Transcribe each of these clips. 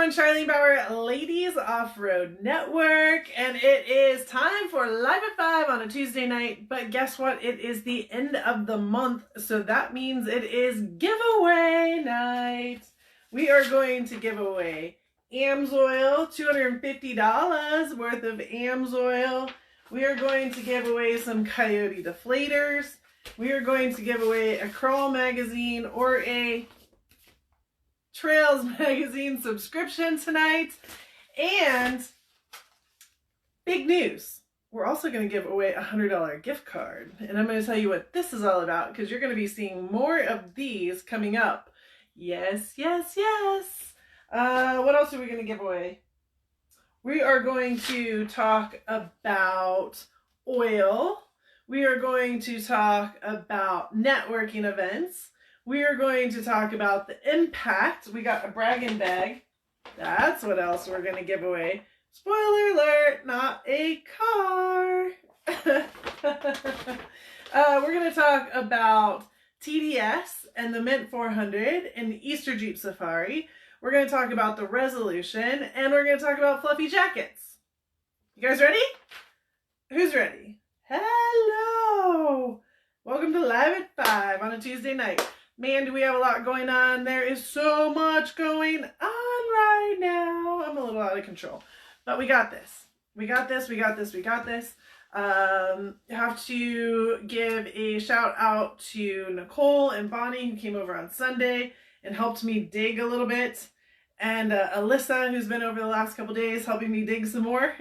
everyone, Charlene Bauer, Ladies Off-Road Network, and it is time for Live at 5 on a Tuesday night, but guess what? It is the end of the month, so that means it is giveaway night. We are going to give away AMSOIL, $250 worth of AMSOIL. We are going to give away some Coyote Deflators. We are going to give away a Crawl magazine or a Trails magazine subscription tonight. And big news, we're also going to give away a $100 gift card. And I'm going to tell you what this is all about, because you're going to be seeing more of these coming up. Yes, yes, yes. What else are we going to give away? We are going to talk about oil. We are going to talk about networking events. We are going to talk about the impact. We got a Braggin bag. That's what else we're going to give away. Spoiler alert, not a car. We're going to talk about TDS and the Mint 400 and the Easter Jeep Safari. We're going to talk about the Resolution, and we're going to talk about fluffy jackets. You guys ready? Who's ready? Hello! Welcome to Live at 5 on a Tuesday night. Man, do we have a lot going on. There is so much going on right now. I'm a little out of control, but we got this. We got this, we got this, we got this. Have to give a shout out to Nicole and Bonnie, who came over on Sunday and helped me dig a little bit. And Alyssa, who's been over the last couple days helping me dig some more.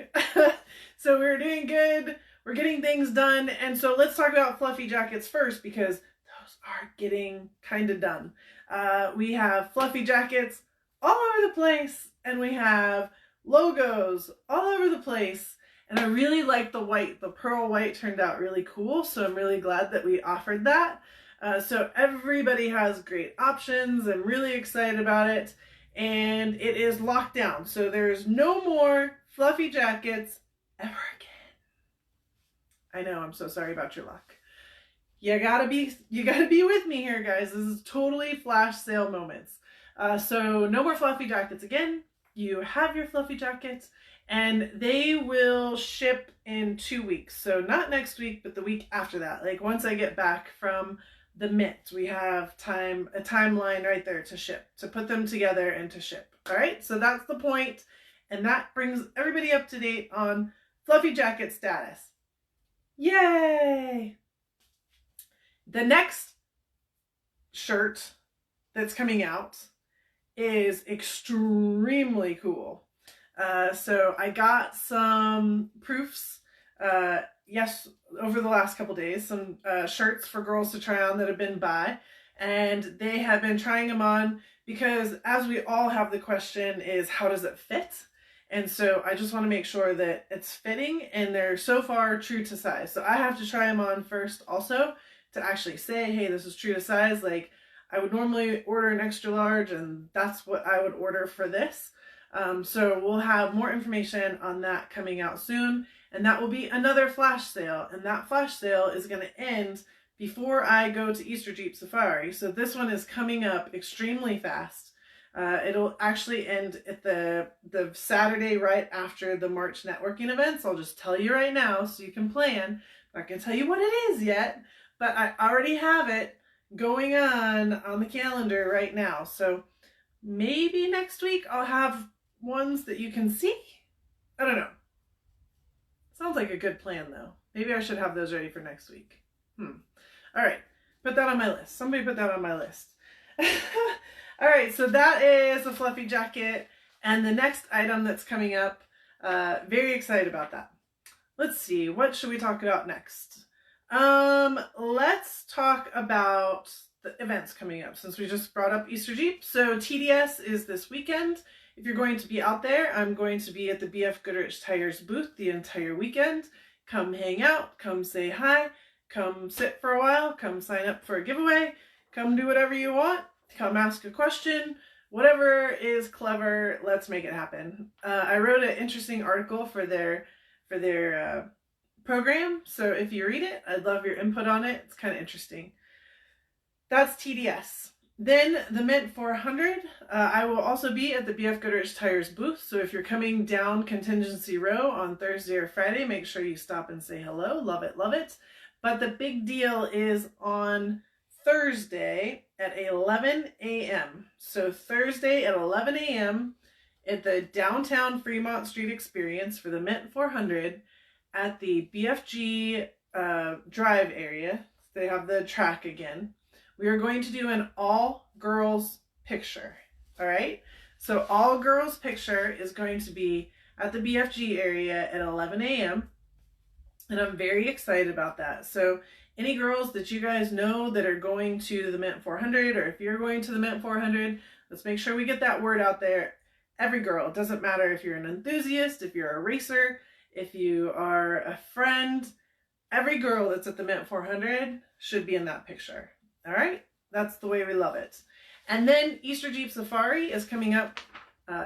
So we're doing good. We're getting things done. And so let's talk about fluffy jackets first, because those are getting kind of done. We have fluffy jackets all over the place, and we have logos all over the place. And I really like the white. The pearl white turned out really cool, so I'm really glad that we offered that. So everybody has great options. I'm really excited about it. And it is locked down. So there's no more fluffy jackets ever again. I know, I'm so sorry about your luck. You gotta be with me here, guys. This is totally flash sale moments. So no more fluffy jackets again. You have your fluffy jackets, and they will ship in 2 weeks. So not next week, but the week after that. Like once I get back from the Mint, we have a timeline right there to ship, to put them together and to ship. All right, so that's the point, and that brings everybody up to date on fluffy jacket status. Yay! The next shirt that's coming out is extremely cool. So I got some proofs, yes, over the last couple days, some shirts for girls to try on that have been by, and they have been trying them on because, as we all have, the question is, how does it fit? And so I just want to make sure that it's fitting, and they're so far true to size. So I have to try them on first also to actually say, hey, this is true to size. Like, I would normally order an extra large, and that's what I would order for this. So we'll have more information on that coming out soon, and that will be another flash sale, and that flash sale is going to end before I go to Easter Jeep Safari. So this one is coming up extremely fast. It'll actually end at the Saturday right after the March networking events. I'll just tell you right now so you can plan. I'm not going to tell you what it is yet, but I already have it going on the calendar right now. So maybe next week I'll have ones that you can see. I don't know. Sounds like a good plan though. Maybe I should have those ready for next week. All right, put that on my list. Somebody put that on my list. All right, so that is a fluffy jacket, and the next item that's coming up, very excited about that. Let's see, what should we talk about next? Let's talk about the events coming up, since we just brought up Easter Jeep. So TDS is this weekend. If you're going to be out there, I'm going to be at the BF Goodrich Tires booth the entire weekend. Come hang out, come say hi, come sit for a while, come sign up for a giveaway, come do whatever you want. Come ask a question, whatever is clever, let's make it happen. I wrote an interesting article for their program, so if you read it, I'd love your input on it. It's kind of interesting. That's TDS. Then the Mint 400, I will also be at the BF Goodrich Tires booth. So if you're coming down Contingency Row on Thursday or Friday, make sure you stop and say hello. Love it, love it. But the big deal is on Thursday at 11 a.m. So Thursday at 11 a.m. at the downtown Fremont Street Experience for the Mint 400 at the BFG drive area. They have the track again. We are going to do an all-girls picture, all right? So all-girls picture is going to be at the BFG area at 11 a.m., and I'm very excited about that. So any girls that you guys know that are going to the Mint 400, or if you're going to the Mint 400, let's make sure we get that word out there. Every girl, it doesn't matter if you're an enthusiast, if you're a racer, if you are a friend, every girl that's at the Mint 400 should be in that picture. All right, that's the way we love it. And then Easter Jeep Safari is coming up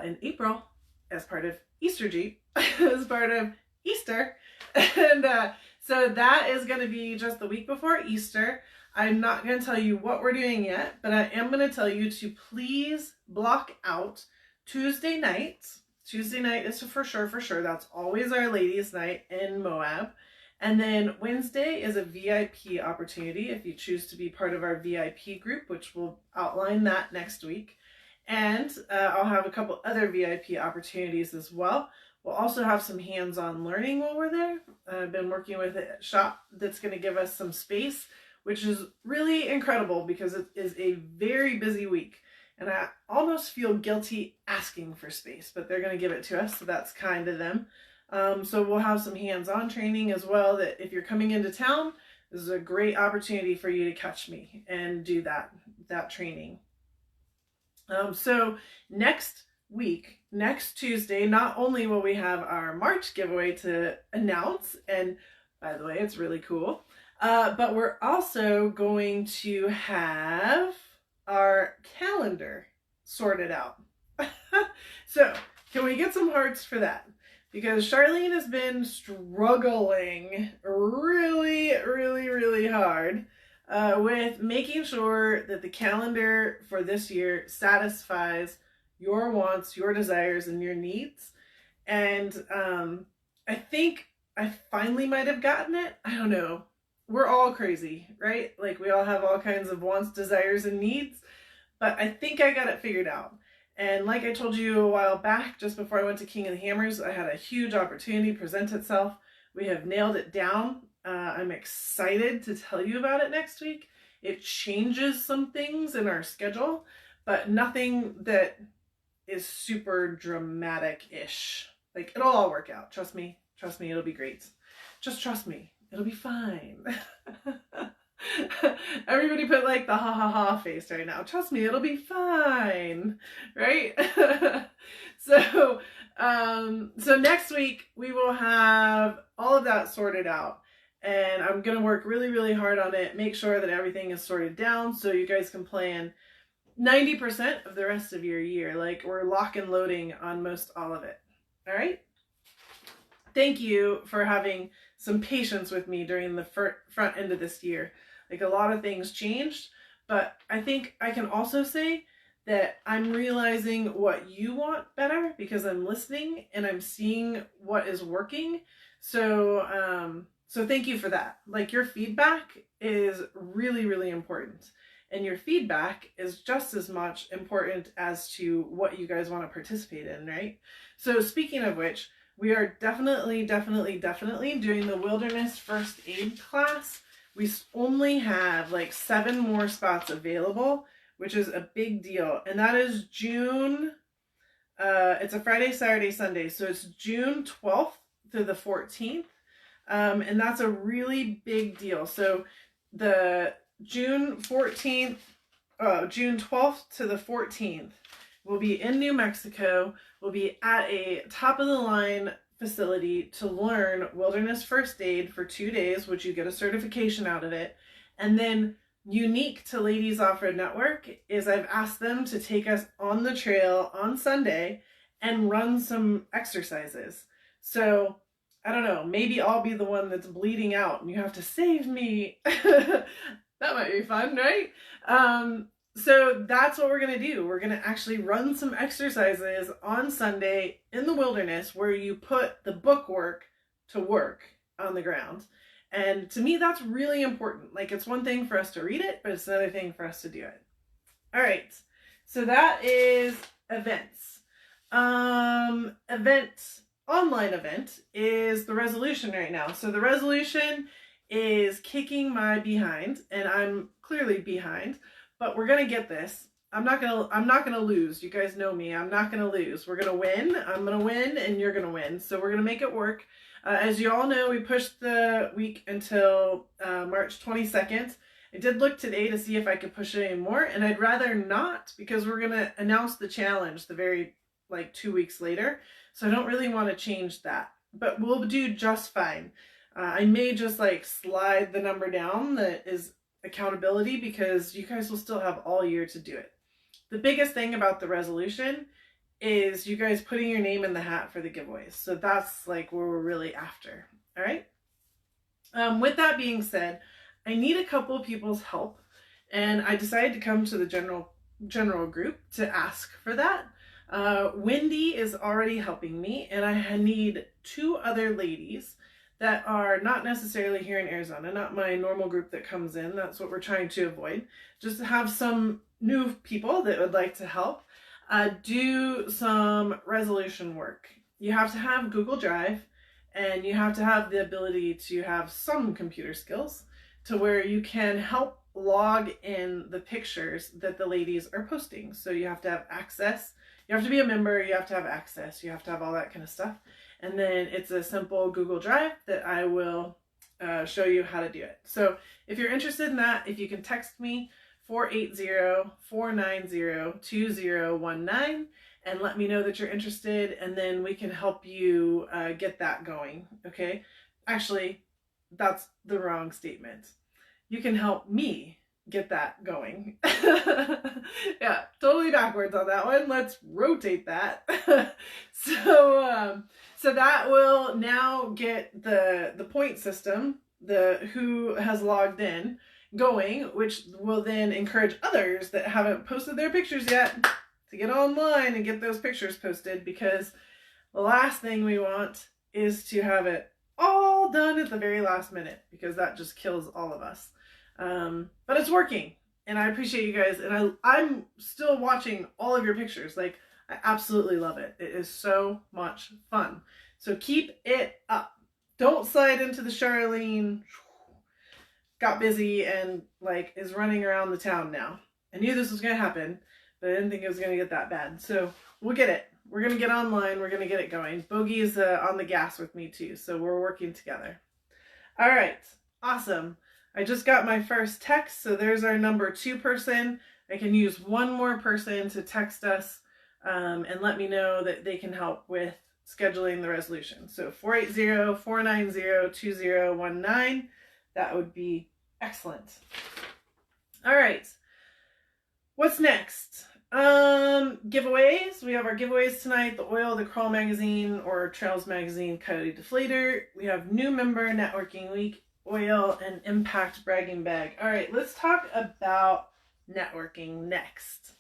in April as part of Easter Jeep, as part of Easter. And so that is going to be just the week before Easter. I'm not going to tell you what we're doing yet, but I am going to tell you to please block out Tuesday night. Tuesday night is for sure. That's always our ladies' night in Moab. And then Wednesday is a VIP opportunity if you choose to be part of our VIP group, which we'll outline that next week. And I'll have a couple other VIP opportunities as well. We'll also have some hands-on learning while we're there. I've been working with a shop that's going to give us some space, which is really incredible because it is a very busy week. And I almost feel guilty asking for space, but they're going to give it to us, so that's kind of them. So we'll have some hands-on training as well, that if you're coming into town, this is a great opportunity for you to catch me and do that training. So next week, next Tuesday, not only will we have our March giveaway to announce, and by the way, it's really cool, but we're also going to have our calendar sorted out. So can we get some hearts for that? Because Charlene has been struggling really hard with making sure that the calendar for this year satisfies your wants, your desires, and your needs. And I think I finally might have gotten it. I don't know. We're all crazy, right? Like, we all have all kinds of wants, desires, and needs. But I think I got it figured out. And like I told you a while back, just before I went to King of the Hammers, I had a huge opportunity present itself. We have nailed it down. I'm excited to tell you about it next week. It changes some things in our schedule, but nothing that is super dramatic-ish. Like, it'll all work out. Trust me, it'll be great. Just trust me, it'll be fine. Everybody put like the ha ha ha face right now. Trust me, it'll be fine, right? So next week we will have all of that sorted out, and I'm gonna work really hard on it. Make sure that everything is sorted down so you guys can plan 90% of the rest of your year. Like, we're lock and loading on most all of it. All right. Thank you for having some patience with me during the front end of this year. Like, a lot of things changed, but I think I can also say that I'm realizing what you want better because I'm listening and I'm seeing what is working. So thank you for that. Like, your feedback is really important, and your feedback is just as much important as to what you guys want to participate in, right? So speaking of which, we are definitely doing the Wilderness First Aid class. We only have like 7 more spots available, which is a big deal. And that is June, it's a Friday, Saturday, Sunday. So it's June 12th through the 14th. And that's a really big deal. So the June 12th to the 14th, we'll be in New Mexico. We'll be at a top of the line facility to learn Wilderness First Aid for 2 days, which you get a certification out of it. And then unique to Ladies Off-Road Network is I've asked them to take us on the trail on Sunday and run some exercises. So I don't know, maybe I'll be the one that's bleeding out and you have to save me. That might be fun, right? So that's what we're going to do. We're going to actually run some exercises on Sunday in the wilderness where you put the book work to work on the ground. And to me, that's really important. Like, it's one thing for us to read it, but it's another thing for us to do it. All right. So that is events. Online event is the resolution right now. So the resolution is kicking my behind, and I'm clearly behind. But we're gonna get this. I'm not gonna lose. You guys know me. I'm not gonna lose. We're gonna win. I'm gonna win, and you're gonna win. So we're gonna make it work. As you all know, we pushed the week until March 22nd. I did look today to see if I could push it any more, and I'd rather not because we're gonna announce the challenge the very 2 weeks later. So I don't really want to change that, but we'll do just fine. I may just slide the number down that is accountability because you guys will still have all year to do it. The biggest thing about the resolution is you guys putting your name in the hat for the giveaways. So that's where we're really after. All right. With that being said, I need a couple of people's help, and I decided to come to the general group to ask for that. Wendy is already helping me, and I need 2 other ladies that are not necessarily here in Arizona, not my normal group that comes in. That's what we're trying to avoid. Just to have some new people that would like to help do some resolution work. You have to have Google Drive, and you have to have the ability to have some computer skills to where you can help log in the pictures that the ladies are posting. So you have to have access. You have to be a member. You have to have access. You have to have all that kind of stuff. And then it's a simple Google Drive that I will show you how to do it. So if you're interested in that, if you can text me 480-490-2019 and let me know that you're interested, and then we can help you get that going, okay? Actually, that's the wrong statement. You can help me get that going. Yeah, totally backwards on that one. Let's rotate that. So that will now get the point system, the who has logged in, going, which will then encourage others that haven't posted their pictures yet to get online and get those pictures posted, because the last thing we want is to have it all done at the very last minute, because that just kills all of us. But it's working, and I appreciate you guys, and I'm still watching all of your pictures. I absolutely love it. It is so much fun. So keep it up. Don't slide into the Charlene got busy and is running around the town now. I knew this was going to happen, but I didn't think it was going to get that bad. So we'll get it. We're going to get online. We're going to get it going. Bogey is on the gas with me too, so we're working together. All right. Awesome. I just got my first text, so there's our number 2 person. I can use one more person to text us and let me know that they can help with scheduling the resolution. So 480-490-2019. That would be excellent. All right. What's next? Giveaways. We have our giveaways tonight: the oil, the Crawl magazine or Trails magazine, Coyote Deflator. We have new member networking week, oil, and impact bragging bag. All right, let's talk about networking next.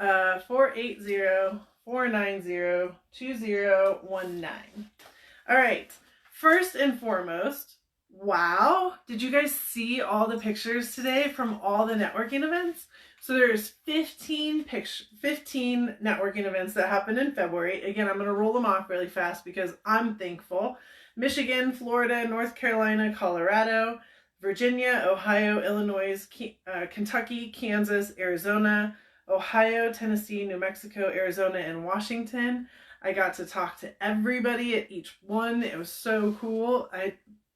480-490-2019. All right. First and foremost, wow, did you guys see all the pictures today from all the networking events? So there's 15 networking events that happened in February. Again, I'm going to roll them off really fast because I'm thankful. Michigan, Florida, North Carolina, Colorado, Virginia, Ohio, Illinois, Kentucky, Kansas, Arizona, Ohio, Tennessee, New Mexico, Arizona, and Washington. I got to talk to everybody at each one. It was so cool.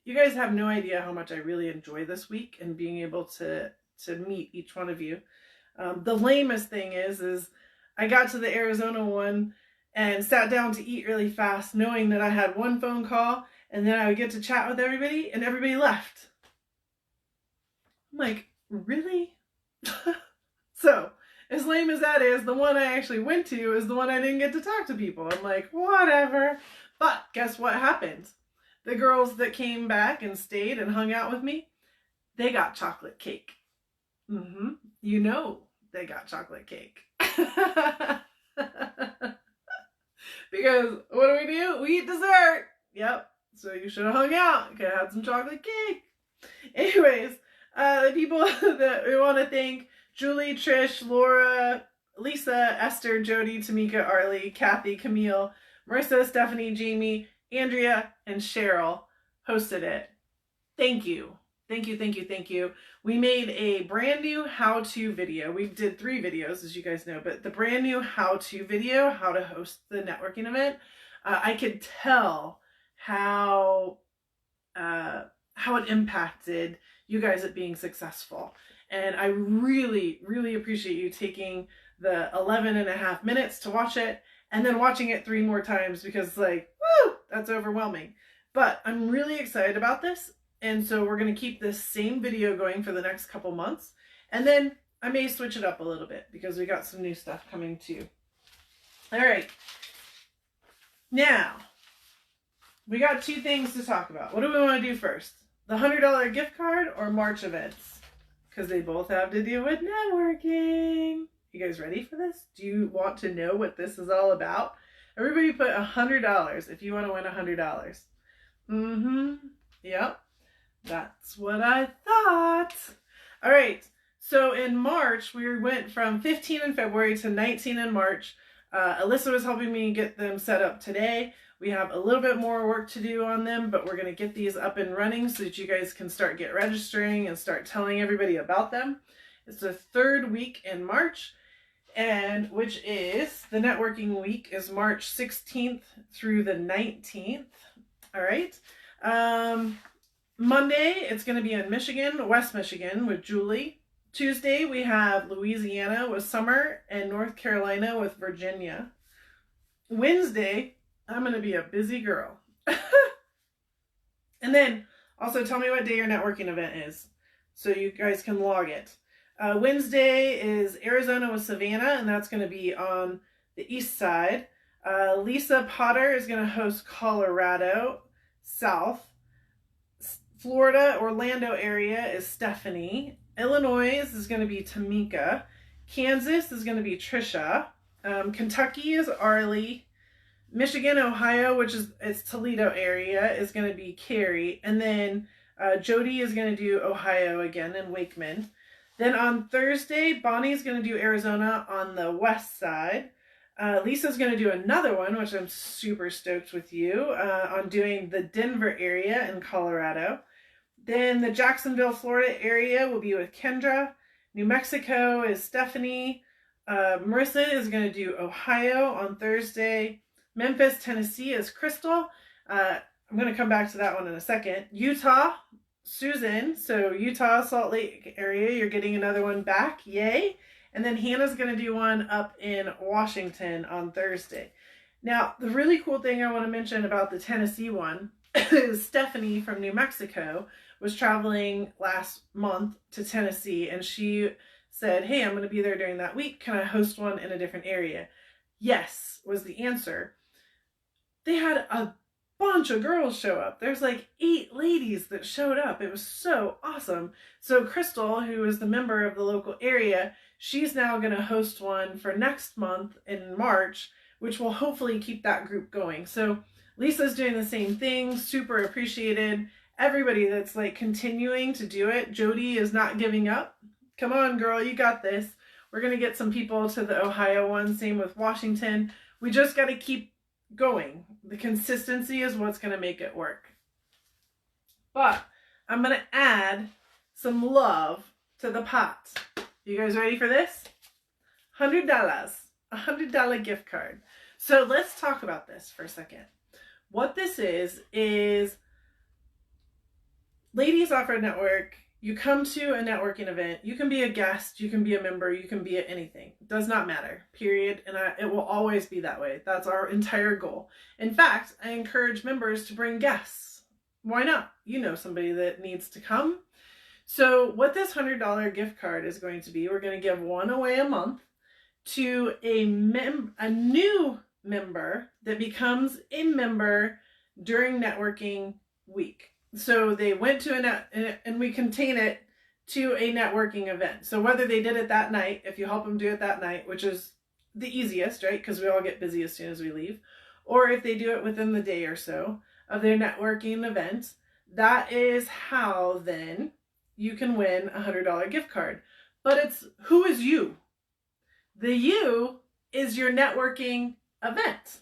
You guys have no idea how much I really enjoy this week and being able to meet each one of you. The lamest thing is I got to the Arizona one and sat down to eat really fast, knowing that I had one phone call and then I would get to chat with everybody, and everybody left. I'm like, really? So, as lame as that is, the one I actually went to is the one I didn't get to talk to people. I'm like, whatever. But guess what happened? The girls that came back and stayed and hung out with me, they got chocolate cake. You know, they got chocolate cake. Because what do? We eat dessert. Yep. So you should have hung out. Could have had some chocolate cake. Anyways, the people that we want to thank: Julie, Trish, Laura, Lisa, Esther, Jody, Tamika, Arlie, Kathy, Camille, Marissa, Stephanie, Jamie, Andrea, and Cheryl hosted it. Thank you. Thank you, thank you, thank you. We made a brand new how-to video. We did 3 videos, as you guys know, but the brand new how-to video, how to host the networking event, I could tell how it impacted you guys at being successful. And I really, really appreciate you taking the 11.5 minutes to watch it and then watching it 3 more times, because like, woo, that's overwhelming. But I'm really excited about this. And so we're going to keep this same video going for the next couple months. And then I may switch it up a little bit because we got some new stuff coming too. All right. Now, we got 2 things to talk about. What do we want to do first? The $100 gift card or March events? Because they both have to do with networking. You guys ready for this? Do you want to know what this is all about? Everybody put $100 if you want to win $100. Yep. That's what I thought. All right. So in March, we went from 15 in February to 19 in March. Alyssa was helping me get them set up today. We have a little bit more work to do on them, but we're going to get these up and running so that you guys can start registering and start telling everybody about them. It's the 3rd week in March, and which is the networking week is March 16th through the 19th. All right. Monday, it's going to be in Michigan, West Michigan with Julie. Tuesday, we have Louisiana with Summer and North Carolina with Virginia. Wednesday, I'm going to be a busy girl. And then also tell me what day your networking event is so you guys can log it. Wednesday is Arizona with Savannah, and that's going to be on the east side. Lisa Potter is going to host Colorado South. Florida, Orlando area is Stephanie. Illinois is going to be Tamika. Kansas is going to be Trisha. Kentucky is Arlie. Michigan, Ohio, which is it's Toledo area, is going to be Carrie. And then Jody is going to do Ohio again in Wakeman. Then on Thursday, Bonnie is going to do Arizona on the west side. Lisa's going to do another one, which I'm super stoked with you, on doing the Denver area in Colorado. Then the Jacksonville, Florida area will be with Kendra. New Mexico is Stephanie. Marissa is going to do Ohio on Thursday. Memphis, Tennessee is Crystal. I'm going to come back to that one in a second. Utah, Susan. So Utah, Salt Lake area, you're getting another one back. Yay. And then Hannah's going to do one up in Washington on Thursday. Now, the really cool thing I want to mention about the Tennessee one is Stephanie from New Mexico was traveling last month to Tennessee, and she said, hey, I'm going to be there during that week. Can I host one in a different area? Yes, was the answer. They had a bunch of girls show up. There's like 8 ladies that showed up. It was so awesome. So Crystal, who is the member of the local area, she's now going to host one for next month in March, which will hopefully keep that group going. So Lisa's doing the same thing. Super appreciated. Everybody that's like continuing to do it. Jody is not giving up. Come on, girl, you got this. We're going to get some people to the Ohio one. Same with Washington. We just got to keep going. The consistency is what's going to make it work. But I'm going to add some love to the pot. You guys ready for this? $100. A $100 gift card. So let's talk about this for a second. What this is Ladies Offroad Network. You come to a networking event, you can be a guest, you can be a member, you can be at anything. It does not matter, period. And it will always be that way. That's our entire goal. In fact, I encourage members to bring guests. Why not? You know somebody that needs to come. So what this $100 gift card is going to be, we're going to give one away a month to a new member that becomes a member during networking week. So they went to and we contain it to a networking event. So whether they did it that night, if you help them do it that night, which is the easiest, right? Because we all get busy as soon as we leave. Or if they do it within the day or so of their networking event, that is how then you can win a $100 gift card. But it's who is you? The you is your networking event.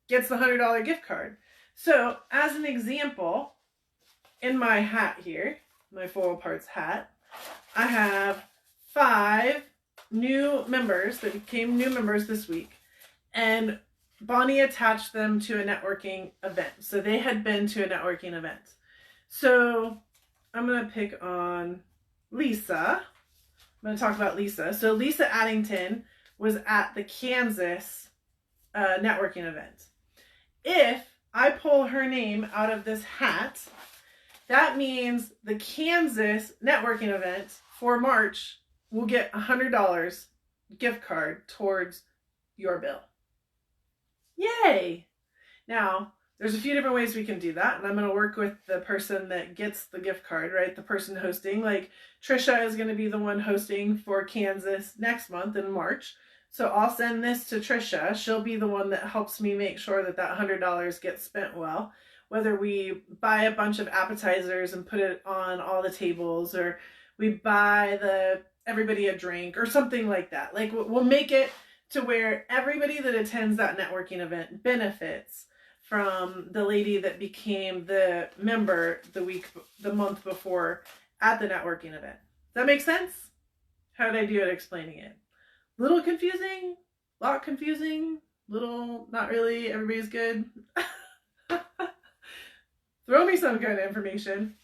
Gets the $100 gift card. So as an example, in my hat here, my Foil Parts hat, I have 5 new members that became new members this week. And Bonnie attached them to a networking event. So they had been to a networking event. So I'm going to pick on Lisa. I'm going to talk about Lisa. So Lisa Addington was at the Kansas networking event. If I pull her name out of this hat, that means the Kansas networking event for March will get $100 gift card towards your bill. Yay! Now, there's a few different ways we can do that, and I'm going to work with the person that gets the gift card, right? The person hosting. Like, Trisha is going to be the one hosting for Kansas next month in March. So I'll send this to Trisha. She'll be the one that helps me make sure that that $100 gets spent well. Whether we buy a bunch of appetizers and put it on all the tables, or we buy everybody a drink or something like that. Like, we'll make it to where everybody that attends that networking event benefits from the lady that became the member the month before at the networking event. Does that make sense? How did I do at explaining it? Little confusing, lot confusing, little not really, everybody's good. Throw me some kind of information.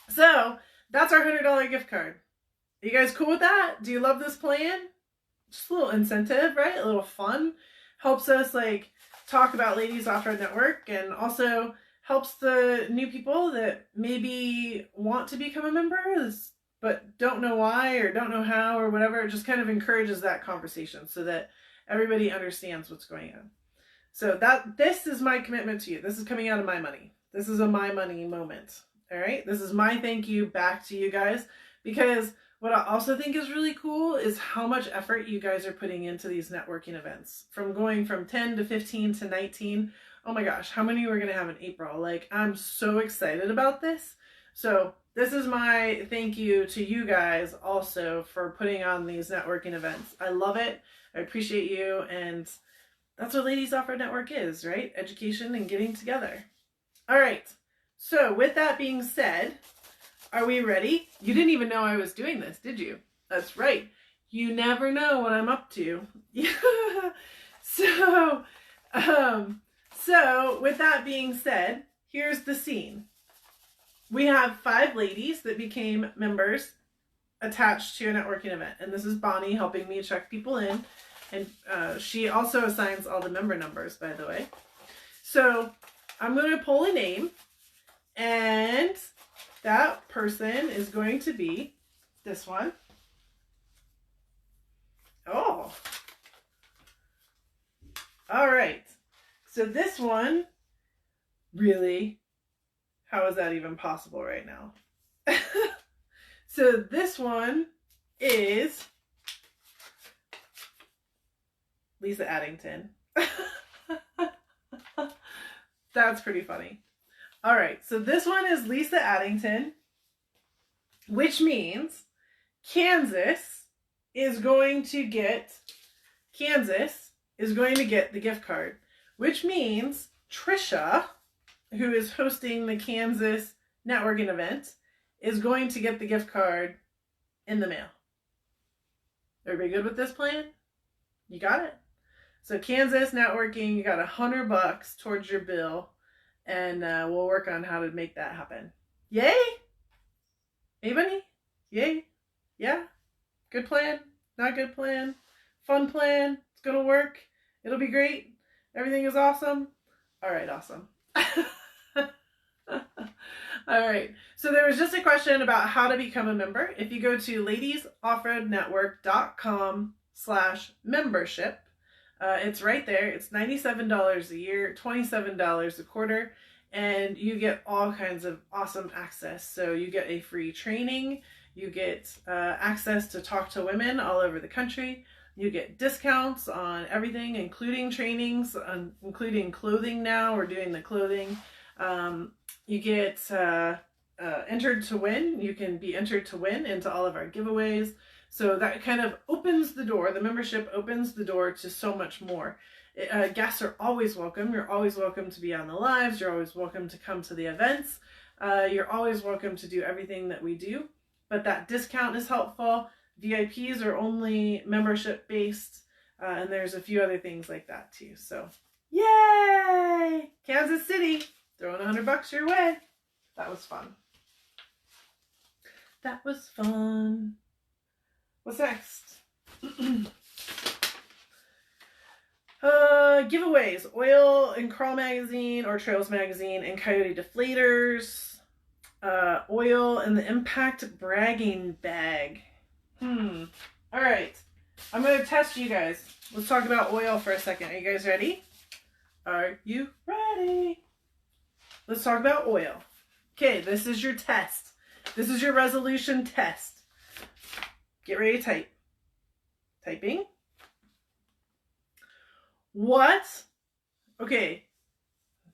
So that's our $100 gift card. Are you guys cool with that? Do you love this plan? Just a little incentive, right? A little fun. Helps us like talk about Ladies Offroad Network, and also helps the new people that maybe want to become a member but don't know why or don't know how or whatever. It just kind of encourages that conversation so that everybody understands what's going on. So this is my commitment to you. This is coming out of my money. This is a my money moment. All right. This is my thank you back to you guys, because what I also think is really cool is how much effort you guys are putting into these networking events. From going from 10 to 15 to 19. Oh my gosh, how many we're going to have in April? Like, I'm so excited about this. So this is my thank you to you guys also for putting on these networking events. I love it. I appreciate you. And that's what Ladies Offroad Network is, right? Education and getting together. All right. So with that being said, are we ready? You didn't even know I was doing this, did you? That's right. You never know what I'm up to. So with that being said, here's the scene. We have 5 ladies that became members attached to a networking event. And this is Bonnie helping me check people in. And she also assigns all the member numbers, by the way. So I'm going to pull a name, and that person is going to be this one. Oh. All right. So this one, really, how is that even possible right now? So this one is Lisa Addington. That's pretty funny. All right, so this one is Lisa Addington, which means Kansas is going to get the gift card, which means Trisha, who is hosting the Kansas networking event, is going to get the gift card in the mail. Everybody good with this plan? You got it? So Kansas networking, you got $100 towards your bill, and we'll work on how to make that happen. Yay? Anybody? Yay? Yeah? Good plan? Not good plan? Fun plan? It's gonna work? It'll be great? Everything is awesome? All right, awesome. All right. So there was just a question about how to become a member. If you go to ladiesoffroadnetwork.com/membership, it's right there. It's $97 a year, $27 a quarter, and you get all kinds of awesome access. So you get a free training, You get access to talk to women all over the country. You get discounts on everything, including trainings, including clothing now. We're doing the clothing. You get entered to win. You can be entered to win into all of our giveaways. So that kind of opens the door. The membership opens the door to so much more. Guests are always welcome. You're always welcome to be on the lives. You're always welcome to come to the events. You're always welcome to do everything that we do. But that discount is helpful. VIPs are only membership based. And there's a few other things like that too. So yay! Kansas City, throwing $100 your way. That was fun. That was fun. What's next? Giveaways. Oil and Crawl magazine or Trails magazine and Coyote deflators. Oil and the Impact Bragging bag. Alright. I'm going to test you guys. Let's talk about oil for a second. Are you guys ready? Are you ready? Let's talk about oil. Okay, this is your test. This is your resolution test. Get ready to type. Typing. What? Okay,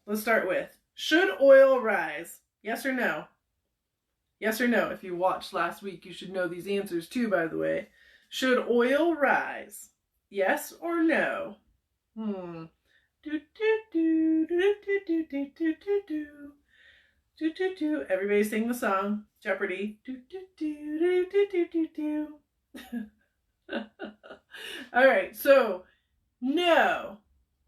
let's start with, should oil rise? Yes or no? Yes or no? If you watched last week, you should know these answers too, by the way. Should oil rise? Yes or no? Everybody sing the song. Jeopardy. All right, so no,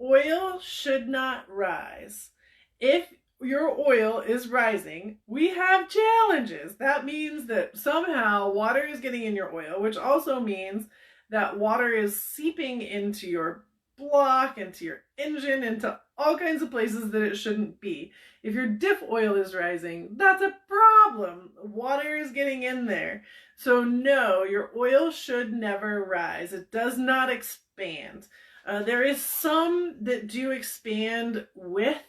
oil should not rise. If your oil is rising, we have challenges. That means that somehow water is getting in your oil, which also means that water is seeping into your block, into your engine, into all kinds of places that it shouldn't be. If your diff oil is rising, that's a problem. Water is getting in there. So no, your oil should never rise. It does not expand. There is some that do expand with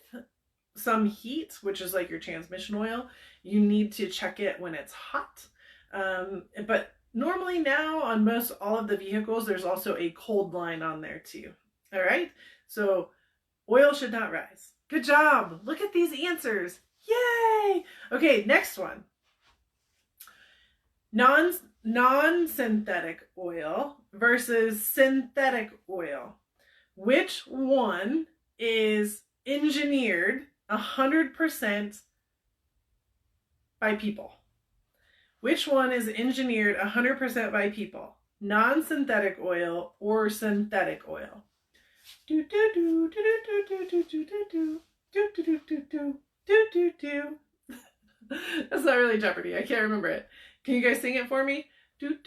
some heat, which is like your transmission oil. You need to check it when it's hot. But normally now on most all of the vehicles, there's also a cold line on there too. All right, so oil should not rise. Good job. Look at these answers. Yay. Okay, next one. Non-synthetic oil versus synthetic oil. Which one is engineered 100% by people? Which one is engineered 100% by people? Non-synthetic oil or synthetic oil? That's not really Jeopardy. I can't remember it. Can you guys sing it for me? Maybe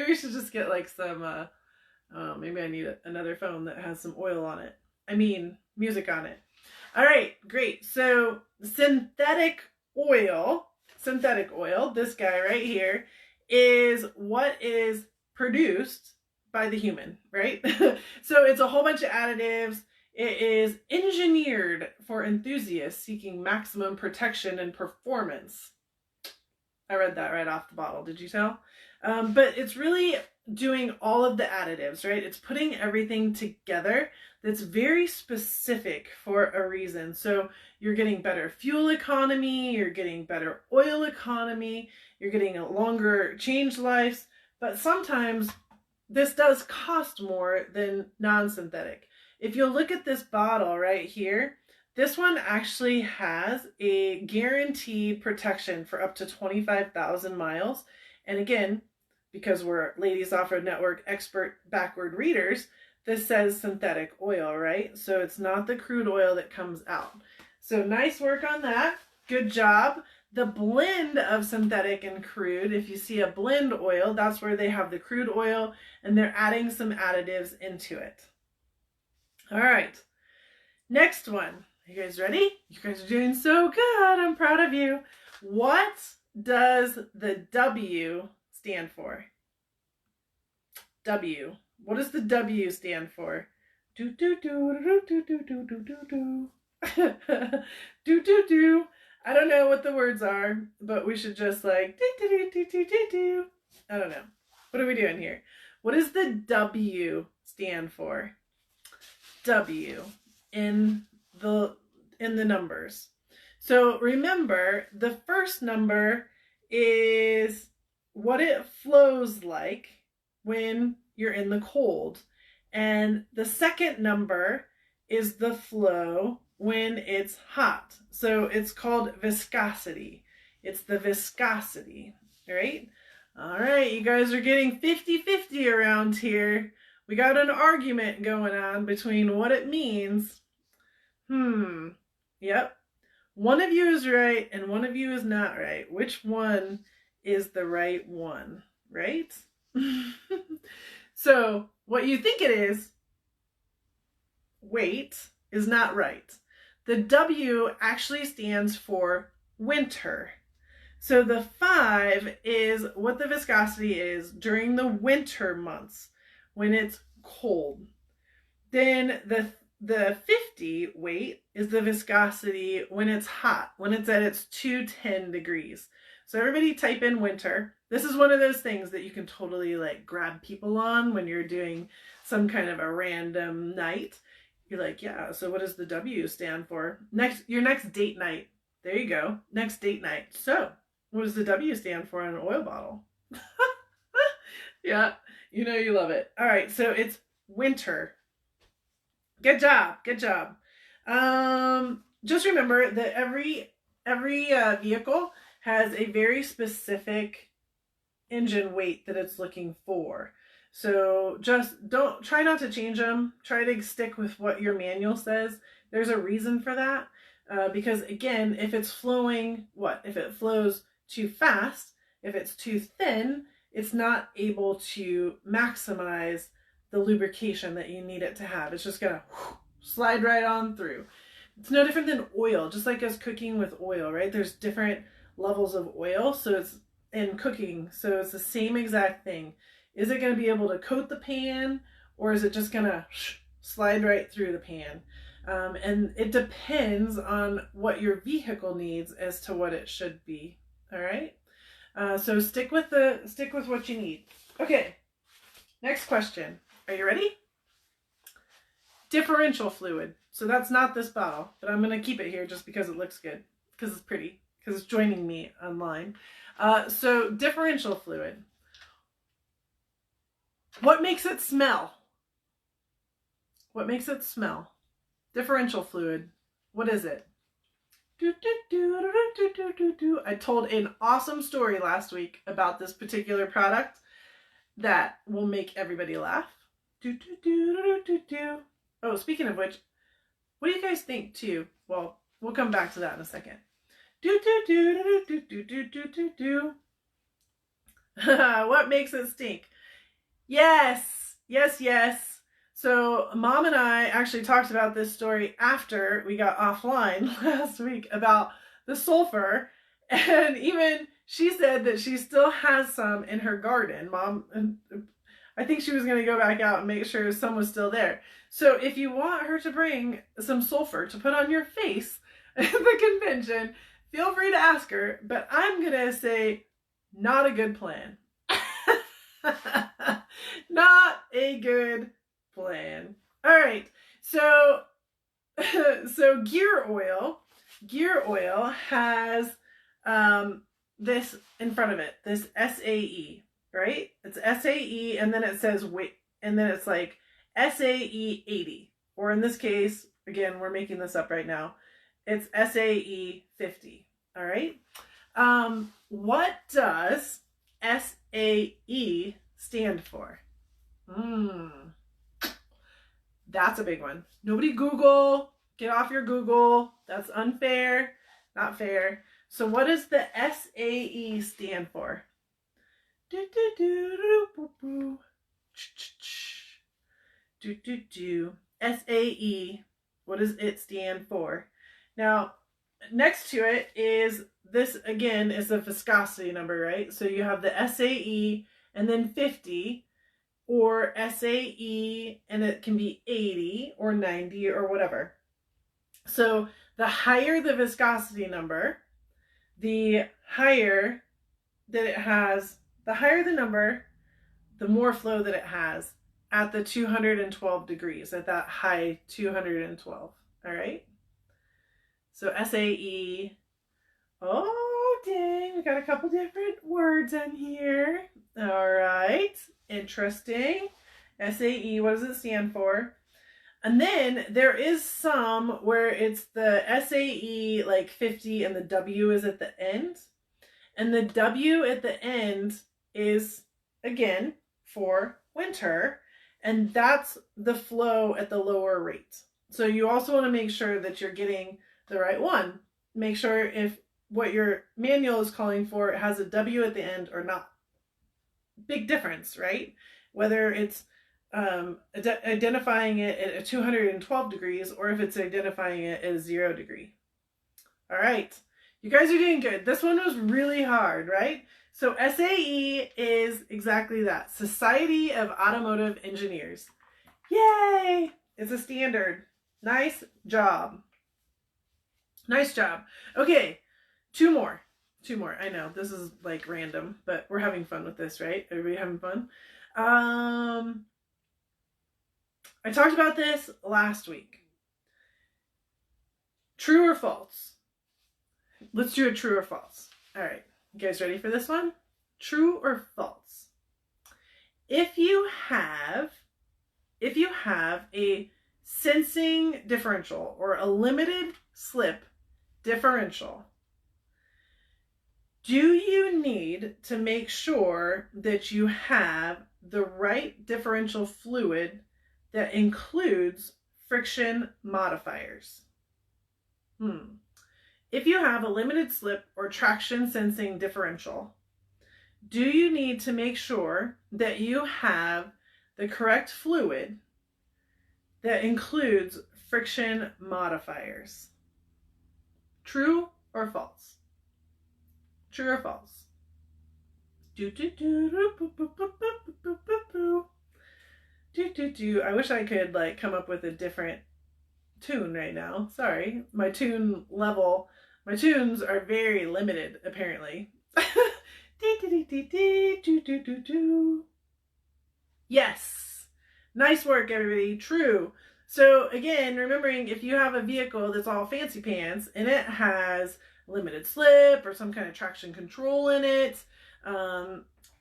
we should just get like some, maybe I need another phone that has some oil on it. I mean, music on it. All right, great. So synthetic oil, this guy right here, is what is produced by the human, right? So it's a whole bunch of additives. It is engineered for enthusiasts seeking maximum protection and performance. I read that right off the bottle. Did you tell? But it's really doing all of the additives, right? It's putting everything together that's very specific for a reason. So you're getting better fuel economy, you're getting better oil economy, you're getting a longer change lives, but sometimes this does cost more than non-synthetic. If you look at this bottle right here, this one actually has a guaranteed protection for up to 25,000 miles. And again, because we're Ladies Off-Road Network expert backward readers, this says synthetic oil, right? So it's not the crude oil that comes out. So nice work on that. Good job. The blend of synthetic and crude, if you see a blend oil, that's where they have the crude oil and they're adding some additives into it. All right, next one. Are you guys ready? You guys are doing so good. I'm proud of you. What does the W stand for? W. What does the W stand for? Do do do do do do do do do do. Do do do. I don't know what the words are, but we should just like, I don't know. What are we doing here? What does the W stand for? W in the numbers. So remember, the first number is what it flows like when you're in the cold. And the second number is the flow when it's hot. So it's called viscosity. It's the viscosity, right? All right, you guys are getting 50-50 around here. We got an argument going on between what it means. Yep. One of you is right and one of you is not right. Which one is the right one, right? So what you think it is, wait, is not right. The W actually stands for winter. So the 5 is what the viscosity is during the winter months when it's cold. Then the 50 weight is the viscosity when it's hot, when it's at its 210 degrees. So everybody type in winter. This is one of those things that you can totally like grab people on when you're doing some kind of a random night. You're like, yeah, so what does the W stand for? Your next date night. There you go. Next date night. So what does the W stand for on an oil bottle? Yeah, you know you love it. All right, so it's winter. Good job. Good job. Just remember that every vehicle has a very specific engine weight that it's looking for. So just try not to change them. Try to stick with what your manual says. There's a reason for that. Because again, if it's flowing, if it flows too fast, if it's too thin, it's not able to maximize the lubrication that you need it to have. It's just gonna slide right on through. It's no different than oil, just like us cooking with oil, right? There's different levels of oil, so it's in cooking, so it's the same exact thing. Is it going to be able to coat the pan, or is it just going to slide right through the pan? And it depends on what your vehicle needs as to what it should be. All right. So stick with what you need. Okay. Next question. Are you ready? Differential fluid. So that's not this bottle, but I'm going to keep it here just because it looks good, because it's pretty, because it's joining me online. So differential fluid. What makes it smell? What makes it smell? Differential fluid. What is it? I told an awesome story last week about this particular product that will make everybody laugh. Oh, speaking of which, what do you guys think too? Well, we'll come back to that in a second. What makes it stink? Yes. So Mom and I actually talked about this story after we got offline last week about the sulfur, and even she said that she still has some in her garden. Mom, I think she was going to go back out and make sure some was still there. So if you want her to bring some sulfur to put on your face at the convention, feel free to ask her, but I'm going to say not a good plan. Not a good plan. All right. So gear oil has this in front of it, this SAE, right? It's SAE, and then it says wait, and then it's like SAE 80, or in this case, again, we're making this up right now, it's SAE 50. All right. What does SAE stand for? That's a big one. Nobody Google. Get off your Google. That's unfair. Not fair. So what does the SAE stand for? SAE. What does it stand for? Now, next to it is this, again, is the viscosity number, right? So you have the SAE and then 50, or SAE, and it can be 80 or 90 or whatever. So the higher the viscosity number, the higher that it has, the higher the number, the more flow that it has at the 212 degrees, at that high 212. All right. So SAE. Oh, dang. We got a couple different words in here. All right. Interesting. SAE, what does it stand for? And then there is some where it's the SAE like 50 and the W is at the end. And the W at the end is, again, for winter. And that's the flow at the lower rate. So you also want to make sure that you're getting the right one. Make sure if what your manual is calling for it has a W at the end or not. Big difference, right? Whether it's identifying it at 212 degrees or if it's identifying it at 0 degree. All right. You guys are doing good. This one was really hard, right? So SAE is exactly that. Society of Automotive Engineers. Yay! It's a standard. Nice job. Nice job. Okay, two more. I know this is like random, but we're having fun with this, right? Everybody having fun? I talked about this last week. True or false? Let's do a true or false. All right, you guys ready for this one? True or false? If you have a sensing differential or a limited slip differential, do you need to make sure that you have the right differential fluid that includes friction modifiers? If you have a limited slip or traction sensing differential, do you need to make sure that you have the correct fluid that includes friction modifiers? True or false? True or false? I wish I could like come up with a different tune right now. Sorry, my tunes are very limited apparently. Yes, nice work everybody. True. So again, remembering if you have a vehicle that's all fancy pants and it has limited slip or some kind of traction control in it,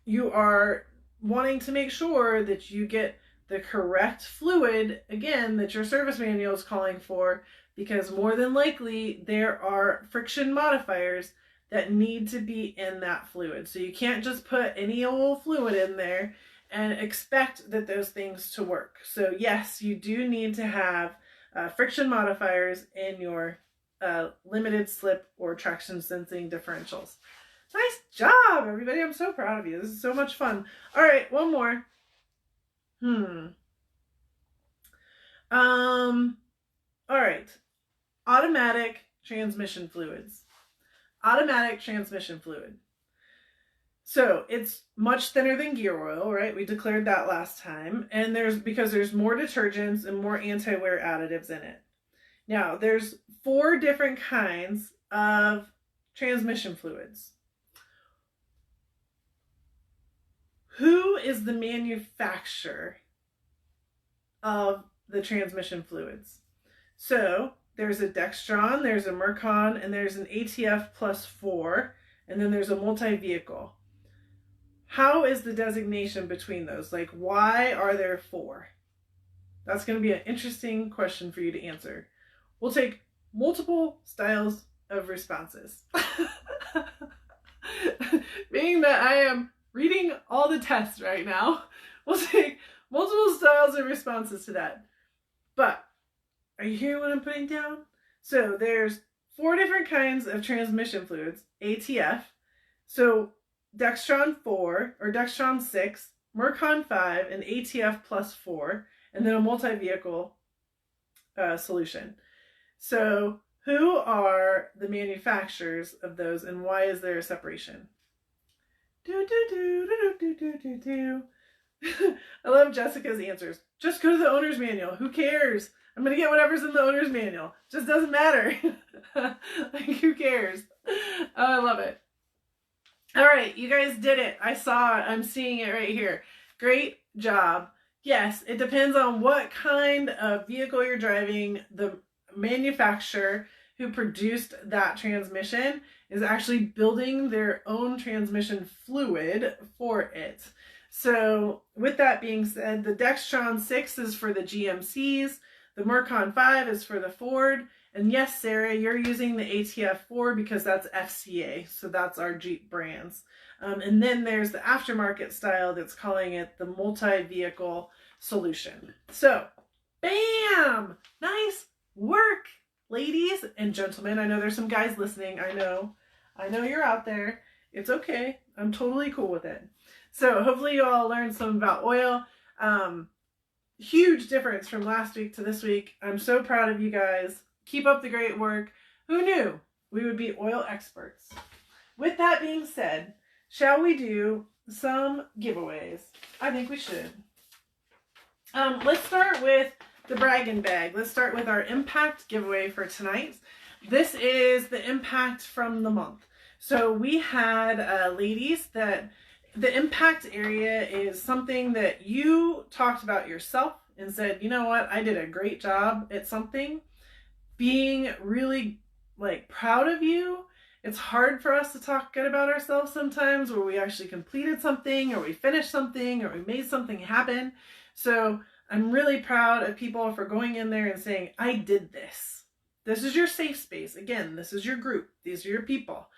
you are wanting to make sure that you get the correct fluid, again, that your service manual is calling for, because more than likely there are friction modifiers that need to be in that fluid. So you can't just put any old fluid in there and expect that those things to work. So yes, you do need to have friction modifiers in your limited slip or traction sensing differentials. Nice job, everybody. I'm so proud of you. This is so much fun. All right, one more. All right. Automatic transmission fluids. Automatic transmission fluid. So it's much thinner than gear oil, right? We declared that last time. And because there's more detergents and more anti-wear additives in it. Now, there's 4 different kinds of transmission fluids. Who is the manufacturer of the transmission fluids? So there's a Dextron, there's a Mercon, and there's an ATF plus 4, and then there's a multi-vehicle. How is the designation between those? Like, why are there 4? That's going to be an interesting question for you to answer. We'll take multiple styles of responses. Being that I am reading all the tests right now, we'll take multiple styles of responses to that. But are you hearing what I'm putting down? So there's 4 different kinds of transmission fluids, ATF. So Dextron 4 or Dextron 6, Mercon 5, and ATF plus 4, and then a multi-vehicle solution. So who are the manufacturers of those, and why is there a separation? I love Jessica's answers. Just go to the owner's manual. Who cares? I'm going to get whatever's in the owner's manual. Just doesn't matter. Like, who cares? Oh, I love it. All right, you guys did it. I'm seeing it right here. Great job. Yes, it depends on what kind of vehicle you're driving. The manufacturer who produced that transmission is actually building their own transmission fluid for it. So with that being said, the Dextron 6 is for the GMCs, the Mercon 5 is for the Ford, and yes, Sarah, you're using the ATF 4 because that's FCA, so that's our Jeep brands. And then there's the aftermarket style that's calling it the multi-vehicle solution. So, bam! Nice work, ladies and gentlemen. I know there's some guys listening. I know you're out there. It's okay. I'm totally cool with it. So hopefully you all learned some about oil. Huge difference from last week to this week. I'm so proud of you guys. Keep up the great work. Who knew we would be oil experts? With that being said, shall we do some giveaways? I think we should. Let's start with the Braggin bag. Let's start with our impact giveaway for tonight. This is the impact from the month. So we had ladies that the impact area is something that you talked about yourself and said, you know what, I did a great job at something. Being really like proud of you. It's hard for us to talk good about ourselves sometimes, where we actually completed something or we finished something or we made something happen. So I'm really proud of people for going in there and saying, I did this. This is your safe space. Again, this is your group. These are your people.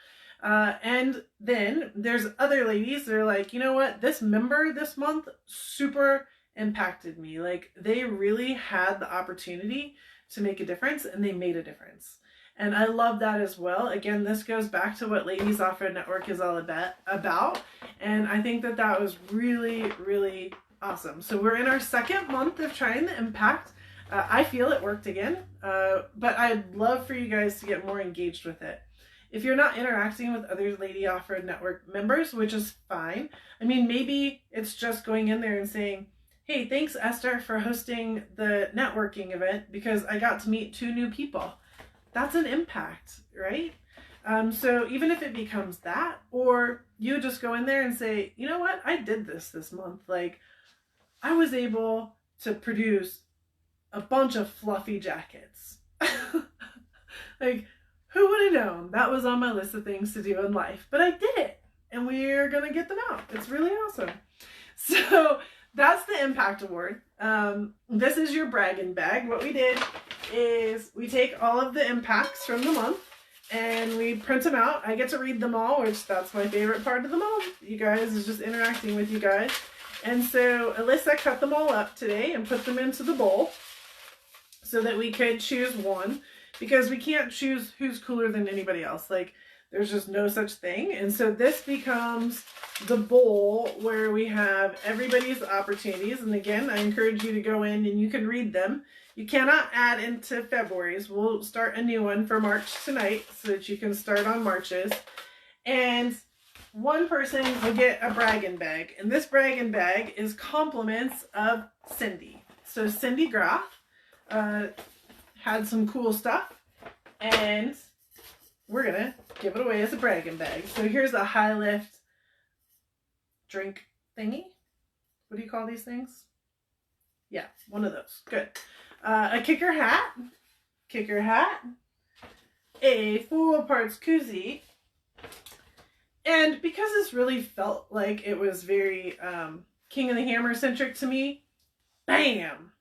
And then there's other ladies that are like, you know what, this member this month super impacted me. Like, they really had the opportunity to make a difference, and they made a difference. And I love that as well. Again, this goes back to what Ladies Offroad Network is all about. And I think that that was really, really awesome. So we're in our second month of trying the impact. I feel it worked again, but I'd love for you guys to get more engaged with it. If you're not interacting with other Lady Offroad Network members, which is fine. I mean, maybe it's just going in there and saying, hey, thanks, Esther, for hosting the networking event because I got to meet 2 new people. That's an impact, right? So even if it becomes that, or you just go in there and say, you know what, I did this month. Like, I was able to produce a bunch of fluffy jackets. Like, who would have known that was on my list of things to do in life? But I did it, and we're going to get them out. It's really awesome. So that's the Impact Award. This is your Braggin bag. What we did is we take all of the impacts from the month, and we print them out. I get to read them all, which that's my favorite part of the month. You guys, is just interacting with you guys. And so Alyssa cut them all up today and put them into the bowl so that we could choose one. Because we can't choose who's cooler than anybody else. Like, there's just no such thing. And so this becomes the bowl where we have everybody's opportunities. And again, I encourage you to go in and you can read them. You cannot add into February's. We'll start a new one for March tonight so that you can start on March's. And one person will get a Braggin bag. And this Braggin bag is compliments of Cindy. So Cindy Graff had some cool stuff, and we're gonna give it away as a Braggin bag. So here's a high lift drink thingy. What do you call these things? Yeah, one of those. Good. A kicker hat, a full parts koozie, and because this really felt like it was very King of the Hammer centric to me, bam,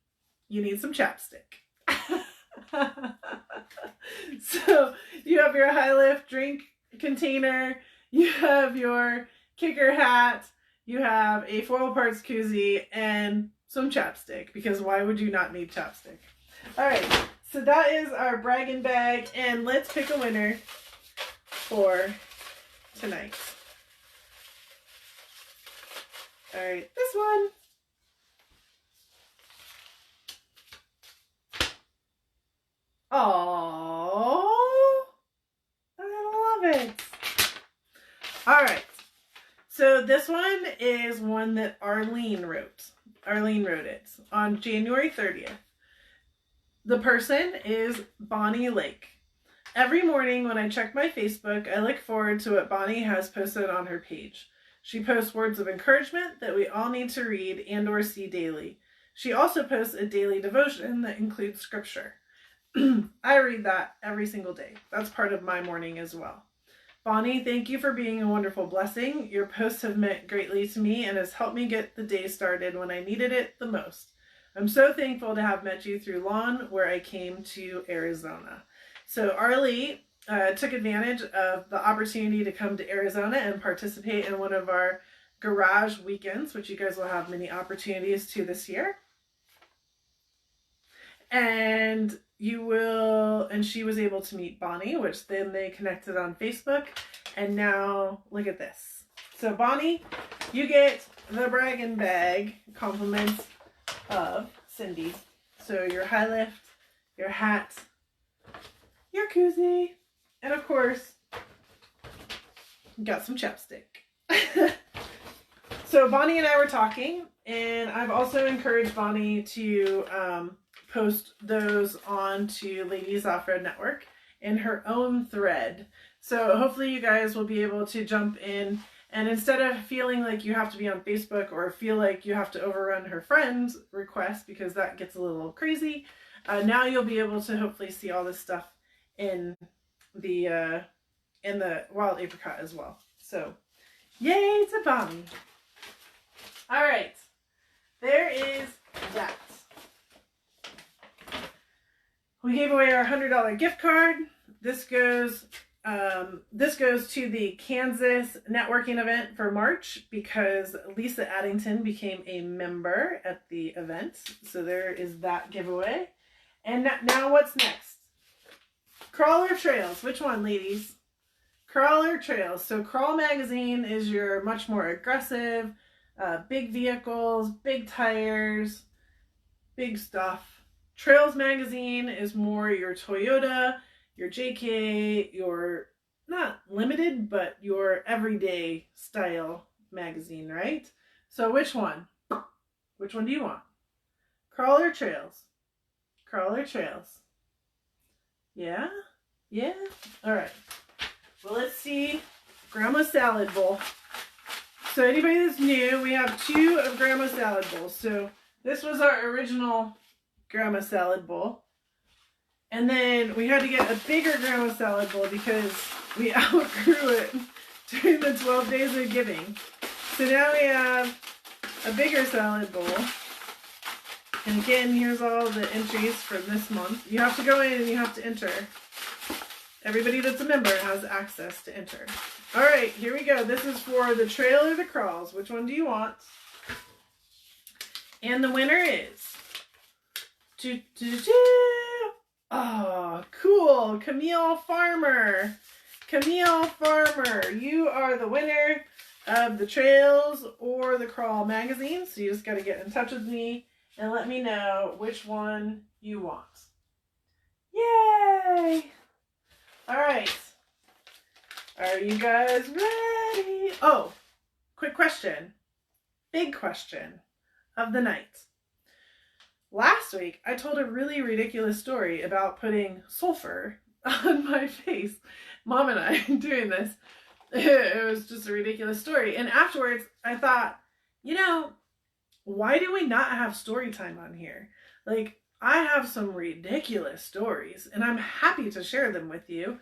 you need some chapstick. So you have your high lift drink container, you have your kicker hat, you have a foil parts koozie, and some chapstick, because why would you not need chapstick? All right, so that is our Braggin bag, and let's pick a winner for tonight. All right, this one. Oh, I love it. All right. So this one is one that Arlene wrote. Arlene wrote it on January 30th. The person is Bonnie Lake. Every morning when I check my Facebook, I look forward to what Bonnie has posted on her page. She posts words of encouragement that we all need to read and or see daily. She also posts a daily devotion that includes scripture. I read that every single day. That's part of my morning as well. Bonnie, thank you for being a wonderful blessing. Your posts have meant greatly to me and has helped me get the day started when I needed it the most. I'm so thankful to have met you through Lawn, where I came to Arizona. So Arlie took advantage of the opportunity to come to Arizona and participate in one of our garage weekends, which you guys will have many opportunities to this year. And she was able to meet Bonnie, which then they connected on Facebook. And now look at this. So Bonnie, you get the Braggin bag, compliments of Cindy. So your high lift, your hat, your koozie, and of course, got some chapstick. So Bonnie and I were talking, and I've also encouraged Bonnie to post those onto Ladies Offroad Network in her own thread. So hopefully you guys will be able to jump in, and instead of feeling like you have to be on Facebook or feel like you have to overrun her friend's request, because that gets a little crazy, now you'll be able to hopefully see all this stuff in the wild apricot as well. So yay to Bonnie. All right, there is that. We gave away our $100 gift card. This goes to the Kansas networking event for March because Lisa Addington became a member at the event. So there is that giveaway. And now what's next? Crawl or Trails? Which one, ladies? Crawl or Trails? So Crawl magazine is your much more aggressive, big vehicles, big tires, big stuff. Trails magazine is more your Toyota, your JK, your not limited, but your everyday style magazine, right? So which one? Which one do you want? Crawl or Trails? Crawl or Trails? Yeah? Yeah? All right. Well, let's see. Grandma's salad bowl. So anybody that's new, we have 2 of Grandma's salad bowls. So this was our original Grandma salad bowl. And then we had to get a bigger Grandma salad bowl because we outgrew it during the 12 days of giving. So now we have a bigger salad bowl. And again, here's all the entries from this month. You have to go in and you have to enter. Everybody that's a member has access to enter. All right, here we go. This is for the trail or the crawls. Which one do you want? And the winner is... Oh, cool. Camille Farmer. Camille Farmer, you are the winner of the Trails or the Crawl magazine. So you just got to get in touch with me and let me know which one you want. Yay! All right. Are you guys ready? Oh, quick question. Big question of the night. Last week, I told a really ridiculous story about putting sulfur on my face. Mom and I doing this. It was just a ridiculous story. And afterwards, I thought, you know, why do we not have story time on here? Like, I have some ridiculous stories, and I'm happy to share them with you.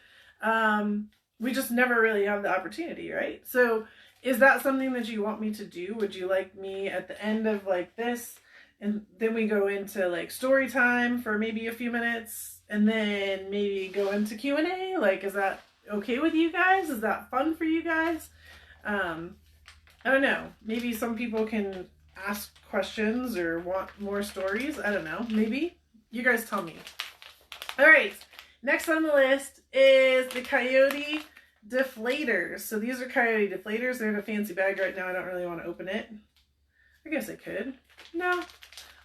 We just never really have the opportunity, right? So is that something that you want me to do? Would you like me at the end of like this, and then we go into like story time for maybe a few minutes, and then maybe go into Q&A? Like, is that okay with you guys? Is that fun for you guys? I don't know. Maybe some people can ask questions or want more stories. I don't know. Maybe. You guys tell me. All right. Next on the list is the Coyote Deflators. So these are Coyote Deflators. They're in a fancy bag right now. I don't really want to open it. I guess I could. No.